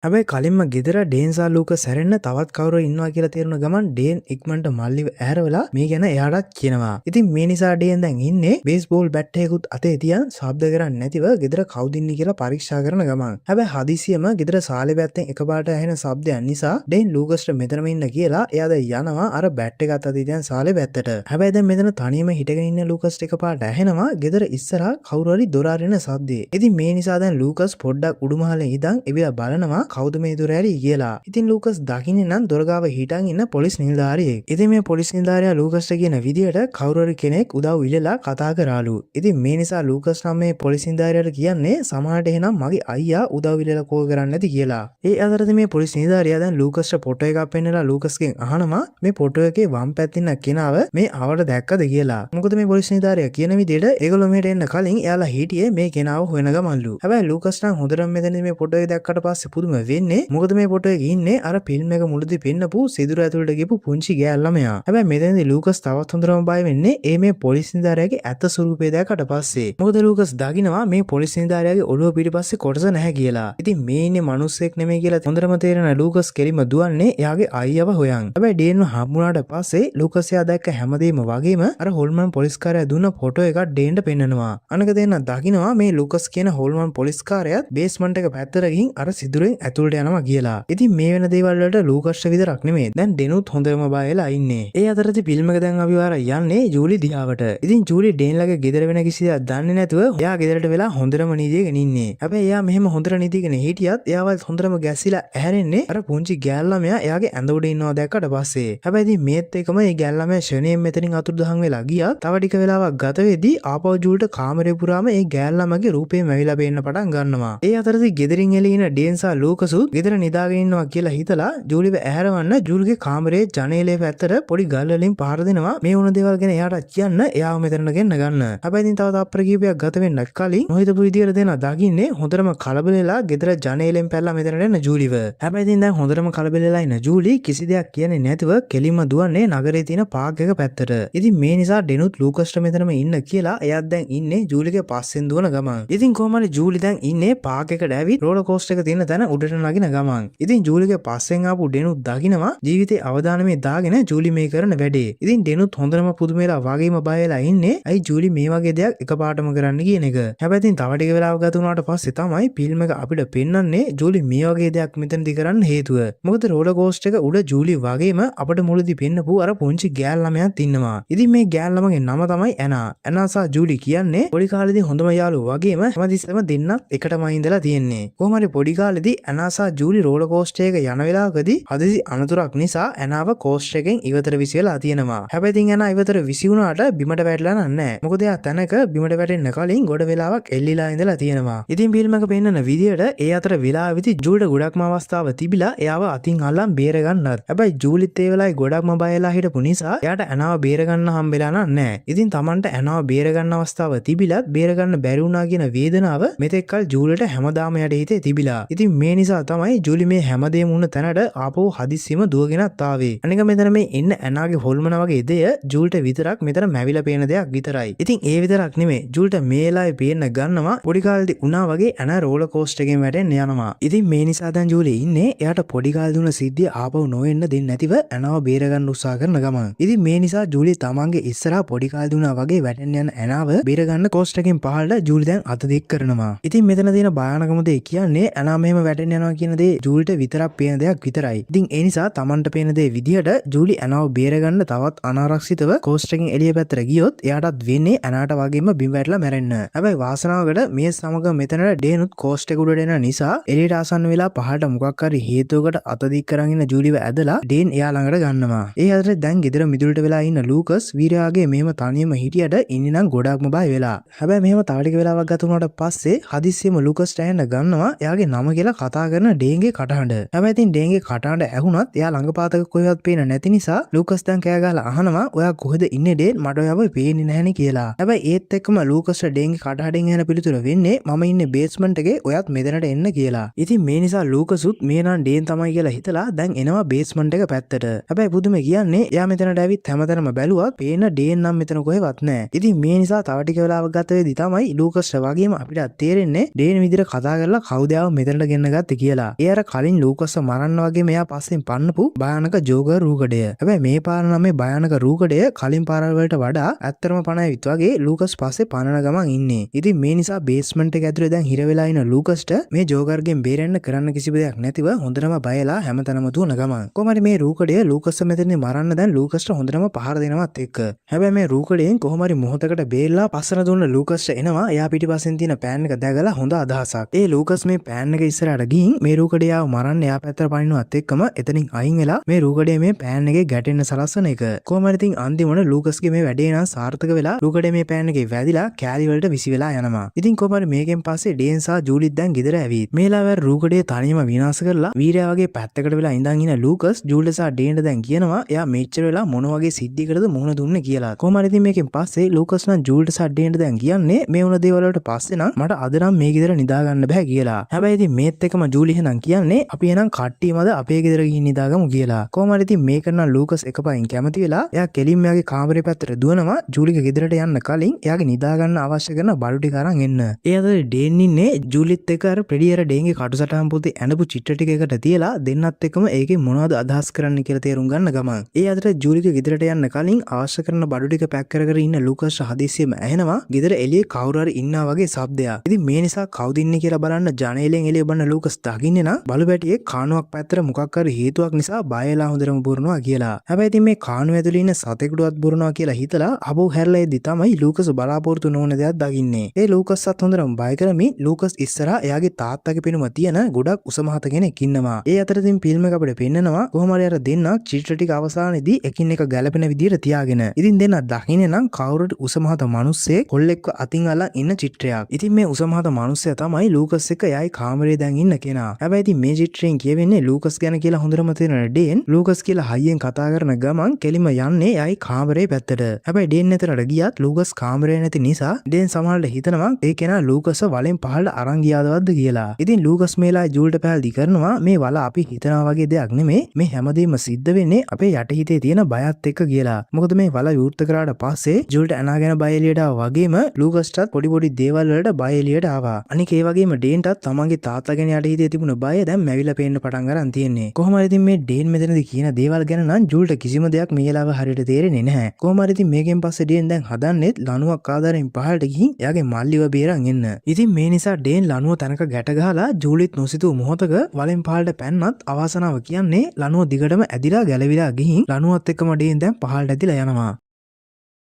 Speaker 1: හැබැයි කලින්ම ගෙදර ඩේන් සහ ලූකස් හැරෙන්න තවත් කවුරු ඉන්නවා කියලා තේරුණ ගමන් ඩේන් ඉක්මනට මල්ලිව ඇරවලා මේ ගැන එයාටත් කියනවා. ඉතින් මේ නිසා ඩේන් දැන් ඉන්නේ බේස්බෝල් බැට් එකකුත් අතේ තියන් ශබ්ද කරන්නේ නැතිව ගෙදර කවුද ඉන්නේ කියලා පරීක්ෂා කරන ගමන්. හැබැයි හදිසියෙම ගෙදර සාලේ පැත්තෙන් එකපාරට ඇහෙන ශබ්දයක් නිසා ඩේන් ලූකස්ට මෙතනම ඉන්න කියලා එයා දැන් යනවා අර බැට් එක අතේ තියන් සාලේ පැත්තට. හැබැයි දැන් මෙතන තනියම හිටගෙන ඉන්න ලූකස්ට එකපාරට ඇහෙනවා ගෙදර ඉස්සරහා කවුරු හරි දොර අරින ශබ්දේ. ඉතින් මේ නිසා දැන් ලූකස් පොඩ්ඩක් උඩුමහලේ ඉඳන් එවිලා බලනවා කවුද මේ දොර ඇරි කියලා. ඉතින් ලූකස් දකින්නේ නම් දොර ගාව හිටන් ඉන්න පොලිස් නිලධාරියෙක්. ඉතින් මේ පොලිස් නිලධාරියා ලූකස්ට කියන විදියට කවුරු හරි කෙනෙක් උදව් ඉල්ලලා කතා කරාලු. ඉතින් මේ නිසා ලූකස් නම් මේ පොලිස් නිලධාරියාට කියන්නේ සමහරට එහෙනම් මගේ අයියා උදව් ඉල්ලලා කෝල් කරන්නේ නැති කියලා. ඒ අතරදී මේ පොලිස් නිලධාරියා දැන් ලූකස්ට ෆොටෝ එකක් පෙන්නලා ලූකස්ගෙන් අහනවා මේ ෆොටෝ එකේ වම් පැත්තේ ඉන්න කෙනාව මේ ආවට දැක්කද කියලා. මොකද මේ පොලිස් නිලධාරියා කියන විදියට ඒගොල්ලෝ මෙහෙට එන්න කලින් එයාලා හිටියේ මේ කෙනාව හොයන ගමන්ලු. හැබැයි ලූකස් නම් හොඳටම මෙතනදී මේ ෆොටෝ එක දැක්කට පස්සේ පුදුම වෙන්නේ. මොකද මේ ෆොටෝ එකේ ඉන්නේ අර ෆිල්ම් එක මුලදී පෙන්නපු සිදුර ඇතුළට ගිහපු පුංචි ගෑල් ළමයා. හැබැයි මෙතනදී ලූකස් තවත් හොඳටම බය වෙන්නේ මේ පොලිස් නිලධාරියාගේ ඇත්ත ස්වරූපය දැක්කට පස්සේ. මොකද ලූකස් දකිනවා මේ පොලිස් නිලධාරියාගේ ඔළුව පිටිපස්සේ කොටස නැහැ කියලා. ඉතින් මේ ඉන්නේ මිනිස්සෙක් නෙමෙයි කියලා හොඳටම තේරෙන ලූකස් කෙලිම දුවන්නේ එයාගේ අයියව හොයන්. හැබැයි ඩේන්ව හම්බුනාට පස්සේ ලූකස් එයා දැක්ක හැමදේම වගේම අර හොල්මන් පොලිස්කාරයා දුන්න ෆොටෝ එකක් ඩේන්ට පෙන්නනවා. අනක දෙන්න දකිනවා මේ ලූකස් කියන හොල්මන් පොලිස්කාරයාත් බේස්මන්ට් එක පැත්තට ගිහින් අර සිදුරෙන් ඇතුළට යනවා කියලා. ඉතින් මේ වෙන දේවල් වලට ලූකස්ට විතරක් නෙමෙයි දැන් ඩෙනුත් හොඳටම බයලා ඉන්නේ. ඒ අතරදී ෆිල්ම් එක දැන් අපි වාර යන්නේ ජූලි දිහාවට. ඉතින් ජූලි ඩේන්ලගේ ගෙදර වෙන කිසි දෙයක් දන්නේ නැතුව එයා ගෙදරට වෙලා හොඳටම නිදිගෙන ඉන්නේ. හැබැයි එයා මෙහෙම හොඳට නිදිගෙන හිටියත් එයාවත් හොඳටම ගැසිලා ඇහැරෙන්නේ අර පුංචි ගෑල් ළමයා එයාගේ ඇඳ උඩ ඉන්නවා දැක්කට පස්සේ. හැබැයි ඉතින් මේත් එකම මේ ගෑල් ළමයා ෂණයෙන් මෙතනින් අතුරුදහන් වෙලා ගියත් තව ටික වෙලාවක් ගත වෙදී ආපහු ජූලිට කාමරේ පුරාම මේ ගෑල් ළමගේ රූපේ මැවිලා පේන්න පටන් ගන්නවා. ඒ අතරදී ගෙදරින් එළිය ඉන ඩේන් සහ ලූකසුත් ගෙදර නිදාගෙන ඉන්නවා කියලා හිතලා ජූලිව ඇහැරවන්න ජූලිගේ කාමරේ ජනේලේ පැත්තට පොඩි ගල් වලින් පහර දෙනවා. මේ වුණ දේවල් ගැන එයාට කියන්න එයාව මෙතනට ගෙන්න ගන්න. හැබැයි ඉතින් තව තප්පර කීපයක් ගත වෙන්න කලින් නොහිතපු විදියට දෙන දකින්නේ හොඳටම කලබලෙලා ගෙදර ජනේලෙන් පැල්ලා මෙතනට එන ජූලිව. හැබැයි ඉතින් දැන් හොඳටම කලබලෙලා ඉන්න ජූලි කිසි දෙයක් කියන්නේ නැතුව කෙලින්ම දුවන්නේ නගරේ තියෙන පාක් එක පැත්තට. ඉතින් මේ නිසා ඩෙනුත් ලූකස්ට මෙතනම ඉන්න කියලා එයාත් දැන් ඉන්නේ ජූලිගේ පස්සෙන් දුවන ගමන්. ඉතින් කොහොම හරි ජූලි දැන් ඉන්නේ පාක් එකට ඇවිත් රෝලර් කෝස්ටර් එක තියෙන තැන උඩට නගින ගමන්. ඉතින් ජූලිගේ පස්සෙන් ආපු ඩෙනුත් දකිනවා ජීවිතේ අවදානමේ දාගෙන ජූලි මේ කරන වැඩේ. ඉතින් ඩෙනුත් හොඳටම පුදුම වෙලා වගේම බය වෙලා ඉන්නේ. අයි ජූලි මේ වගේ දෙයක් එකපාරටම කරන්න කියන එක. හැබැයි ඉතින් තව ටික වෙලාවක් ගත වුණාට පස්සේ තමයි ෆිල්ම් එක අපිට පෙන්වන්නේ ජූලි මේ වගේ දෙයක් මෙතනදී කරන්න හේතුව. මොකද රෝලර් කෝස්ටර් එක උඩ ජූලි වගේම අපිට මුලදී පෙන්නපු අර පුංචි ගෑල් ළමයාත් ඉන්නවා. ඉතින් මේ ගෑල් ළමගේ නම තමයි ඇනා. ඇනා සහ ජූලි කියන්නේ පොඩි කාලේදී හොඳම යාළුවෝ වගේම හැමතිස්සෙම දෙන්නත් එකටම ඉඳලා තියෙන්නේ. කොහොම හරි පොඩි කාලේදී ඇනා සහ ජූලි රෝලර් කෝස්ටර් එක යන වෙලාවකදී හදිසි අනතුරක් නිසා ඇනාව කෝස්ටර් එකෙන් ඉවතට විසිලා තියෙනවා. හැබැයි ඉතින් ඇනා ඉවතට විසි වුණාට බිමට වැටලා නැහැ. මොකද එයා තැනක බිමට වැටෙන්න කලින් ගොඩ වෙලාවක් එල්ලිලා ඉඳලා තියෙනවා. ඉතින් ෆිල්ම් එක පෙන්නන විදියට ඒ අතර වෙලාවෙදි ජූලිට ගොඩක්ම අවස්ථාව තිබිලා එයාව අතින් අල්ලන් බේර ගන්නත්. හැබැයි ජූලිත් ඒ වෙලාවේ ගොඩක්ම බයලා හිටපු නිසා එයාට ඇනාව බේර ගන්න හම්බෙලා නැහැ. ඉතින් Tamanට ඇනාව බේර ගන්න අවස්ථාව තිබිලත් බේර ගන්න බැරි වුණා කියන වේදනාව මෙතෙක්කල් ජූලිට හැමදාම යට හිතේ තිබිලා. ඉතින් මේ නිසා තමයි ජූලි මේ හැමදේම වුණ තැනට ආපහු හදිස්සියම දුවගෙනත් ආවේ. අනික මෙතන මේ ඉන්න ඇනාගේ හොල්මන වගේ දෙය ජූල්ට විතරක් මෙතන මැවිලා පේන දෙයක් විතරයි. ඉතින් ඒ විතරක් නෙමෙයි ජූල්ට මේ වෙලාවේ පේන්න ගන්නවා පොඩි කාලේදී උනා වගේ ඇනා රෝලර් කෝස්ටර් එකෙන් වැටෙන්න යනවා. ඉතින් මේ නිසා දැන් ජූලි ඉන්නේ එයාට පොඩි කාලේ දුන සිද්ධිය ආපහු නොවෙන්න දෙන්නේ නැතිව ඇනාව බේර ගන්න උත්සාහ කරන ගමන්. ඉතින් මේ නිසා ජූලි තමන්ගේ ඉස්සරහා පොඩි කාලේ දුනා වගේ වැටෙන්න යන ඇනාව බේර ගන්න කෝස්ටර් එකෙන් පහළට ජූලි දැන් අත දික් කරනවා. ඉතින් මෙතන තියෙන භයානකම දේ කියන්නේ ඇනා මෙහෙම වැටෙන්න යනවා කියන දේ ජූලිට විතරක් පේන දෙයක් විතරයි. ඉතින් ඒ නිසා තමන්ට පේන දේ විදියට ජූලි ඇනාව බේර ගන්න තවත් අනාරක්ෂිතව කෝස්ටර් එකෙන් එළිය පැත්තට ගියොත් එයාටත් වෙන්නේ ඇනාට වගේම බිම් වැටලා මැරෙන්න. හැබැයි වාසනාවකට මේ සමග මෙතනට ඩේනුත් කෝස්ටර් එක උඩට එන නිසා එළියට ආසන්න වෙලා පහළට මොකක් හරි හේතුවකට අත දික් කරන් ඉන්න ජූලිව ඇදලා ඩේන් එයා ළඟට ගන්නවා. ඒ අතරේ දැන් ගෙදර මිදුලට වෙලා ඉන්න ලූකස් වීරයාගේ මෙහෙම තනියම හිටියට ඉන්නේ නම් ගොඩක්ම බය වෙලා. හැබැයි මෙහෙම තව ටික වෙලාවක් ගත වුණාට පස්සේ හදිස්සියෙම ලූකස්ට ඇහෙන්න ගන්නවා එයාගේ නම කියලා කතා කරන ඩේන්ගේ කටහඬ. හැබැයි ඉතින් ඩේන්ගේ කටහඬ ඇහුණත් එයා ළඟපාතක කොහෙවත් පේන නැති නිසා ලූකස් දැන් කෑ ගහලා අහනවා ඔයා කොහෙද ඉන්නේ ඩේන් මට ඔයාව පේන්නේ නැහනේ කියලා. හැබැයි ඒත් එක්කම ලූකස්ට ඩේන්ගේ කටහඬෙන් එන පිළිතුර වෙන්නේ මම ඉන්නේ බේස්මන්ට් එකේ ඔයත් මෙතනට එන්න කියලා. ඉතින් මේ නිසා ලූකසුත් මේ නම් ඩේන් තමයි කියලා හිතලා දැන් එනවා බේස්මන්ට් එක පැත්තට. හැබැයි පුදුමේ කියන්නේ එයා මෙතනට ඇවිත් හැමතැනම බැලුවත් පේන ඩේන් නම් මෙතන කොහෙවත් නැහැ. ඉතින් මේ නිසා තව ටික වෙලාවක් ගත වෙද්දි තමයි ලූකස්ට වගේම අපිට තේරෙන්නේ ඩේන් විදිහට කතා කරලා කවුද ආව මෙතනට ගෙන්නගත්තේ ගත්තේ කියලා. ඒ අර කලින් ලූකස්ව මරන්න වගේ මෙයා පස්සෙන් පන්නපු භයානක ජෝකර් රූකඩය. හැබැයි මේ පාර නම් මේ භයානක රූකඩය කලින් පාරවල් වලට වඩා ඇත්තටම පණයි වගේ ලූකස් පස්සේ පනන ගමන් ඉන්නේ. ඉතින් මේ නිසා බේස්මන්ට් එක ඇතුලේ දැන් හිර වෙලා ඉන ලූකස්ට මේ ජෝකර්ගෙන් බේරෙන්න කරන්න කිසිම දෙයක් නැතිව හොඳටම බයලා හැමතැනම දුවන ගමන්. කොහමද මේ රූකඩය ලූකස්ව මෙතනින් මරන්න දැන් ලූකස්ට හොඳටම පහර දෙනවත් එක්ක. හැබැයි මේ රූකඩයෙන් කොහොම හරි මොහොතකට බේරලා පස්සන දුන්න ලූකස්ට එනවා එයා පිටිපස්සෙන් තියෙන පෑන් එක දැකලා හොඳ අදහසක්. ඒ ලූකස් මේ පෑන් එක ඉස්සරහට ගිහින් මේ රූකඩයාව මරන්න එයා පැත්තට පනිනවත් එක්කම එතනින් අයින් වෙලා මේ රූකඩේ මේ පෑන් එකේ ගැටෙන්න සලස්සන එක. කොහොම හරි ඉතින් අන්තිමට ලූකස්ගේ මේ වැඩේ නම් සාර්ථක වෙලා රූකඩේ මේ පෑන් එකේ වැදිලා කෑලි වලට විසි වෙලා යනවා. ඉතින් කොහොම හරි මේකෙන් පස්සේ ඩේන් සහ ජූලිත් දැන් ගෙදර ඇවිත් මේලාවර රූකඩේ තනියම විනාශ කරලා වීරයා වගේ පැත්තකට වෙලා ඉඳන් ඉන ලූකස් ජූලි සහ ඩේන්ට දැන් කියනවා එයා මෙච්චර වෙලා මොන වගේ සිද්ධියකටද මුහුණ දුන්නේ කියලා. කොහොම හරි ඉතින් මේකෙන් පස්සේ ලූකස් නම් ජූලිට සහ ඩේන්ට දැන් කියන්නේ මේ වුණ දේවල් වලට පස්සේ නම් මට අද නම් මේ ගෙදර නිදා ගන්න බෑ කියලා. හැබැයි ඉතින් මේත් එක්කම ජූලි එහෙනම් කියන්නේ අපි එහෙනම් කට්ටියමද අපේ ගෙදර ගිහින් නිදාගමු කියලා. කොහොම හරි ඉතින් මේක නම් ලූකස් එකපයින් කැමති වෙලා එයා කෙලින්ම එයාගේ කාමරේ පැත්තට දුවනවා ජූලිගේ ගෙදරට යන්න කලින් එයාගේ නිදා ගන්න අවශ්‍ය කරන බඩු ටික අරන් එන්න. ඒ අතරේ ඩේන් ඉන්නේ ජූලිත් එක්ක අර ප්‍රෙඩියර ඩේන්ගේ කටුසටහන් පොතේ ඇඳපු චිත්‍ර ටික එකට තියලා දෙන්නත් එක්කම ඒකේ මොනවද අදහස් කරන්න කියලා තේරුම් ගන්න ගමන්. ඒ අතරේ ජූලිගේ ගෙදරට යන්න කලින් අවශ්‍ය කරන බඩු ටික පැක් කර කර ඉන්න ලූකස් හදිස්සියෙම ඇහෙනවා ගෙදර එළියේ කවුරු හරි ඉන්නා වගේ ශබ්දයක්. ඉතින් මේ නිසා කවුද ඉන්නේ කියලා බලන්න ජනේලෙන් එළිය බලන ලූකස් දකින්නේ නම් බලු බැටියේ කානුවක් පැත්තට මොකක් හරි හේතුවක් නිසා බයලා හොඳටම බුරනවා කියලා. හැබැයි ඉතින් මේ කානුව ඇතුළේ ඉන්න සතෙකුටවත් බුරනවා කියලා හිතලා අබෝ හැරලා එද්දි තමයි ලූකස් බලාපොරොත්තු නොවන දෙයක් දකින්නේ. ඒ ලූකස්වත් හොඳටම බය කරමින් ලූකස් ඉස්සරහා එයාගේ තාත්තගේ පෙනුම තියෙන ගොඩක් උසමහත කෙනෙක් ඉන්නවා. ඒ අතර ඉතින් ෆිල්ම් එක අපිට පෙන්නනවා කොහොම හරි අර දෙන්නක් චිත්‍ර ටික අවසානයේදී එකින් එක ගැලපෙන විදිහට තියාගෙන. ඉතින් දෙන්න දකින්නේ නම් කවුරුත් උසමහත මිනිස්සෙක් කොල්ලෙක්ව අතින් අල්ලන් ඉන්න චිත්‍රයක්. ඉතින් මේ උසමහත මිනිස්සයා තමයි ලූකස් එක්ක එයායි කාමරේ දැන් ඉන්න කෙනා. හැබැයි ඉතින් මේ චිත්‍රයෙන් කියවෙන්නේ ලූකස් ගැන කියලා හොඳටම තේරෙන ඩේන් ලූකස් කියලා හයියෙන් කතා කරන ගමන් කෙලිම යන්නේ එයායි කාමරේ පැත්තට. හැබැයි ඩේන් ඇතරට ගියත් ලූකස් කාමරේ නැති නිසා ඩේන් සමහරවිට හිතනවා ඒ කෙනා ලූකස්ව වලෙන් පහළට අරන් ගියාදවද්ද කියලා. ඉතින් ලූකස් මේලා ජූල්ට පැහැදිලි කරනවා මේ වල අපි හිතනවා වගේ දෙයක් නෙමෙයි මේ හැමදේම සිද්ධ වෙන්නේ අපේ යටිහිතේ තියෙන බයත් එක්ක කියලා. මොකද මේ වල විවෘත කරාට පස්සේ ජූල්ට ඇනා ගැන බය එළියට ආවා වගේම ලූකස්ටත් පොඩි පොඩි දේවල් වලට බය එළියට ආවා. අනික ඒ වගේම ඩේන්ටත් තමන්ගේ තාත්තා ගැන යටිහිතේ තිබුණ බය දැන් මැවිලා පේන්න පටන් ගන්න තියෙන්නේ. කොහොම හරි ඉතින් මේ ඩේන් මෙතනදී කියන දේවල් ගැන නම් ජූල්ට කිසිම දෙයක් මේ වෙලාව හරියට තේරෙන්නේ නැහැ. කොහොම හරි ඉතින් මේකෙන් පස්සේ ඩේන් දැන් හදන්නෙත් ලණුවක් ආධාරයෙන් පහළට ගිහින් එයාගේ මල්ලිව බේරන් එන්න. ඉතින් මේ නිසා ඩේන් ලණුව තැනක ගැට ගහලා ජූලිත් නොසිතූ මොහොතක වලෙන් පහළට පැන්නත් අවාසනාව කියන්නේ ලණුව දිගටම ඇදිලා ගැලවිලා ගිහින් ලණුවත් එක්කම ඩේන් දැන් පහළට ඇදිලා යනවා.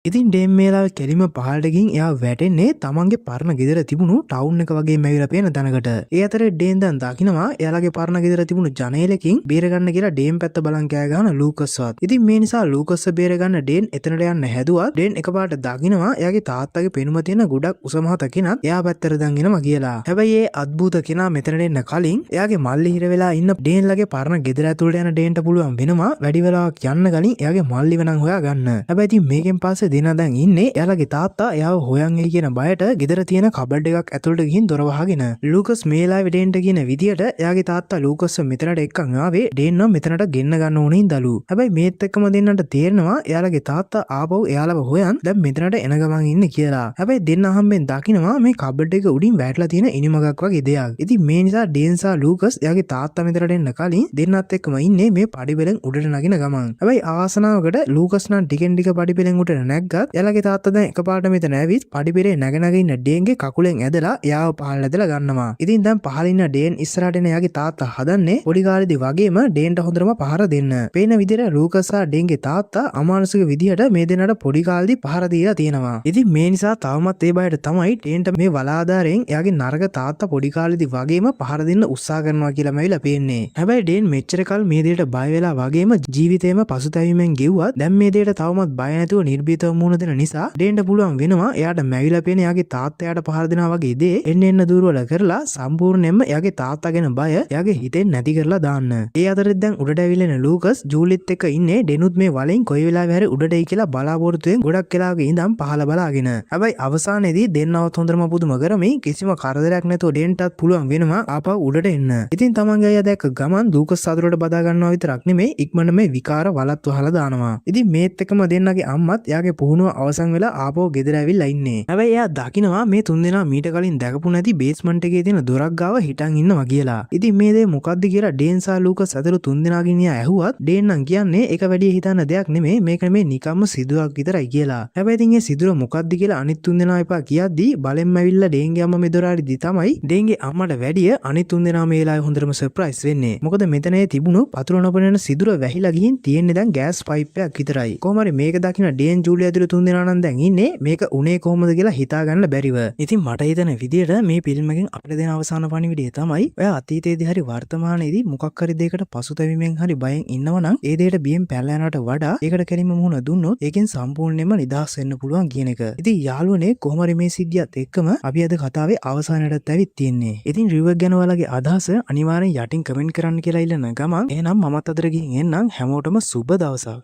Speaker 1: ඉතින් ඩේන් මේලාව කෙලිම පහළට ගිහින් එයා වැටෙන්නේ තමන්ගේ පරණ ගෙදර තිබුණු ටවුන් එක වගේ මැවිලා පේන තැනකට. ඒ අතරේ ඩේන් දැන් දකිනවා එයාලගේ පරණ ගෙදර තිබුණු ජනේලකින් බේරගන්න කියලා ඩේන් පැත්ත බලන් කෑ ගහන ලූකස්වත්. ඉතින් මේ නිසා ලූකස්ව බේරගන්න ඩේන් එතනට යන්න හැදුවත් ඩේන් එකපාරට දකිනවා එයාගේ තාත්තගේ පෙනුම තියෙන ගොඩක් උසමහත කෙනත් එයා පැත්තට දැන් එනවා කියලා. හැබැයි ඒ අద్භූත කෙනා මෙතනට එන්න කලින් එයාගේ මල්ලි හිර වෙලා ඉන්න ඩේන්ලගේ පරණ ගෙදර ඇතුළට යන ඩේන්ට පුළුවන් වෙනවා වැඩි වෙලාවක් යන්න කලින් එයාගේ මල්ලිව නම් හොයා ගන්න. හැබැයි ඉතින් මේකෙන් පස්සේ දෙන දැන් ඉන්නේ එයාලගේ තාත්තා එයාව හොයන් එයි කියන බයට ගෙදර තියෙන කබඩ් එකක් ඇතුළට ගිහින් දොර වහගෙන. ලූකස් මේලාවේ ඩේන්ට කියන විදියට එයාගේ තාත්තා ලූකස්ව මෙතනට එක්කන් ආවේ ඩේන් නම් මෙතනට ගෙන්න ගන්න ඕනේ ඉඳලු. හැබැයි මේත් එක්කම දෙන්නට තේරෙනවා එයාලගේ තාත්තා ආපහු එයාලව හොයන් දැන් මෙතනට එන ගමන් ඉන්නේ කියලා. හැබැයි දෙන්න අහම්බෙන් දකිනවා මේ කබඩ් එක උඩින් වැටලා තියෙන ඉනිමගක් වගේ දෙයක්. ඉතින් මේ නිසා ඩේන් සහ ලූකස් එයාගේ තාත්තා මෙතනට එන්න කලින් දෙන්නත් එක්කම ඉන්නේ මේ පඩිපෙලෙන් උඩට නගින ගමන්. හැබැයි ආසනාවකට ලූකස් නම් ටිකෙන් ටික පඩිපෙලෙන් උඩට නැග්ගත් එයාලගේ තාත්තා දැන් එකපාරට මෙතන ඇවිත් පඩිපෙලේ නැගනග ඉන්න ඩේන්ගේ කකුලෙන් ඇදලා එයාව පහළ ඇදලා ගන්නවා. ඉතින් දැන් පහළ ඉන්න ඩේන් ඉස්සරහට එන එයාගේ තාත්තා හදන්නේ පොඩි කාලේදී වගේම ඩේන්ට හොඳටම පහර දෙන්න. පේන විදිහට ලූකස් සහ ඩේන්ගේ තාත්තා අමානුෂික විදිහට මේ දෙන්නට පොඩි කාලේදී පහර දීලා තියෙනවා. ඉතින් මේ නිසා තවමත් ඒ බයට තමයි ඩේන්ට මේ වලාදාරයෙන් එයාගේ නරක තාත්තා පොඩි කාලේදී වගේම පහර දෙන්න උත්සාහ කරනවා කියලාම ඇවිල්ලා පේන්නේ. හැබැයි ඩේන් මෙච්චර කල් මේ දෙයට බය වෙලා වගේම ජීවිතේම පසුතැවීමෙන් ගෙව්වත් දැන් මේ දෙයට තවමත් බය නැතුව නිර්භීතව මුහුණ දෙන නිසා ඩේන්ට පුළුවන් වෙනවා එයාට මැවිලා පේන එයාගේ තාත්තයාට පහර දෙනවා වගේ දේ එන්න දුර්වල කරලා සම්පූර්ණයෙන්ම එයාගේ තාත්තා ගැන බය එයාගේ හිතෙන් නැති කරලා දාන්න. ඒ අතරෙත් දැන් උඩට ඇවිල්ලා ලූකස් ජූලිත් එක්ක ඉන්නේ ඩෙනුත් මේ වලෙන් කොයි වෙලාවෙ හරි උඩට එයි කියලා බලාපොරොත්තුෙන් ගොඩක් වෙලාවක ඉඳන් පහළ බලාගෙන. හැබැයි අවසානයේදී දෙන්නවත් හොඳටම පුදුම කරමින් කිසිම කරදරයක් නැතුව ඩෙන්ටත් පුළුවන් වෙනවා ආපහු උඩට එන්න. ඉතින් තමන්ගේ අයියා දැක්ක ගමන් ලූකස් සතුටට බදා ගන්නවා විතරක් නෙමෙයි ඉක්මනට මේ විකාර වලත් වහලා දානවා. ඉතින් මේත් එක්කම දෙන්නගේ අම්මත් එයාගේ පුහුණුව අවසන් වෙලා ආපහු ගෙදර ඇවිල්ලා ඉන්නේ. හැබැයි එයා දකිනවා මේ තුන්දෙනා මීට කලින් දැකපු නැති බේස්මන්ට් එකේ තියෙන දොරක් ගාව හිටන් ඉන්නවා කියලා. ඉතින් මේ දේ මොකද්ද කියලා ඩේන් සහ ලූකස් අතර තුන්දෙනාගෙන් එයා ඇහුවත් ඩේන් නම් කියන්නේ ඒක වැඩි හිතන්න දෙයක් නෙමෙයි මේක මේ නිකම්ම සිදුවක් විතරයි කියලා. හැබැයි ඉතින් මේ සිදුව මොකද්ද කියලා අනිත් තුන්දෙනා එපා කියද්දි බලෙන්ම ඇවිල්ලා ඩේන්ගේ අම්මා මේ දොර හරිදි තමයි ඩේන්ගේ අම්මට වැඩිය අනිත් තුන්දෙනා මේ වෙලාවේ හොඳටම සර්ප්‍රයිස් වෙන්නේ. මොකද මෙතනේ තිබුණු පතුර නොපෙනෙන සිදුර වැහිලා ගිහින් තියෙන්නේ දැන් ගෑස් පයිප් එකක් විතරයි. කොහොම හරි මේක දකින්න ඩේන් ජූලියා ඇතුළු තුන්දෙනා නම් දැන් ඉන්නේ මේක උනේ කොහොමද කියලා හිතා ගන්න බැරිව. ඉතින් මට හිතෙන විදියට මේ ෆිල්ම් එකෙන් අපිට දෙන අවසාන පණිවිඩය තමයි ඔයා අතීතයේදී හරි වර්තමානයේදී මොකක් හරි දෙයකට පසුතැවීමෙන් හරි බයෙන් ඉන්නවනම් ඒ දෙයට බියෙන් පැනලා යනවට වඩා ඒකට කෙලින්ම මුහුණ දුන්නොත් ඒකෙන් සම්පූර්ණයෙන්ම නිදහස් වෙන්න පුළුවන් කියන එක. ඉතින් යාළුවනේ කොහොම හරි මේ සිද්ධියත් එක්කම අපි අද කතාවේ අවසානයටත් ඇවිත් තියෙන්නේ. ඉතින් රිවර් ගැන ඔයාලගේ අදහස අනිවාර්යෙන් යටින් කමෙන්ට් කරන්න කියලා ඉල්ලන ගමන් එහෙනම් මමත් අදට ගිහින් එන්නම් හැමෝටම සුබ දවසක්.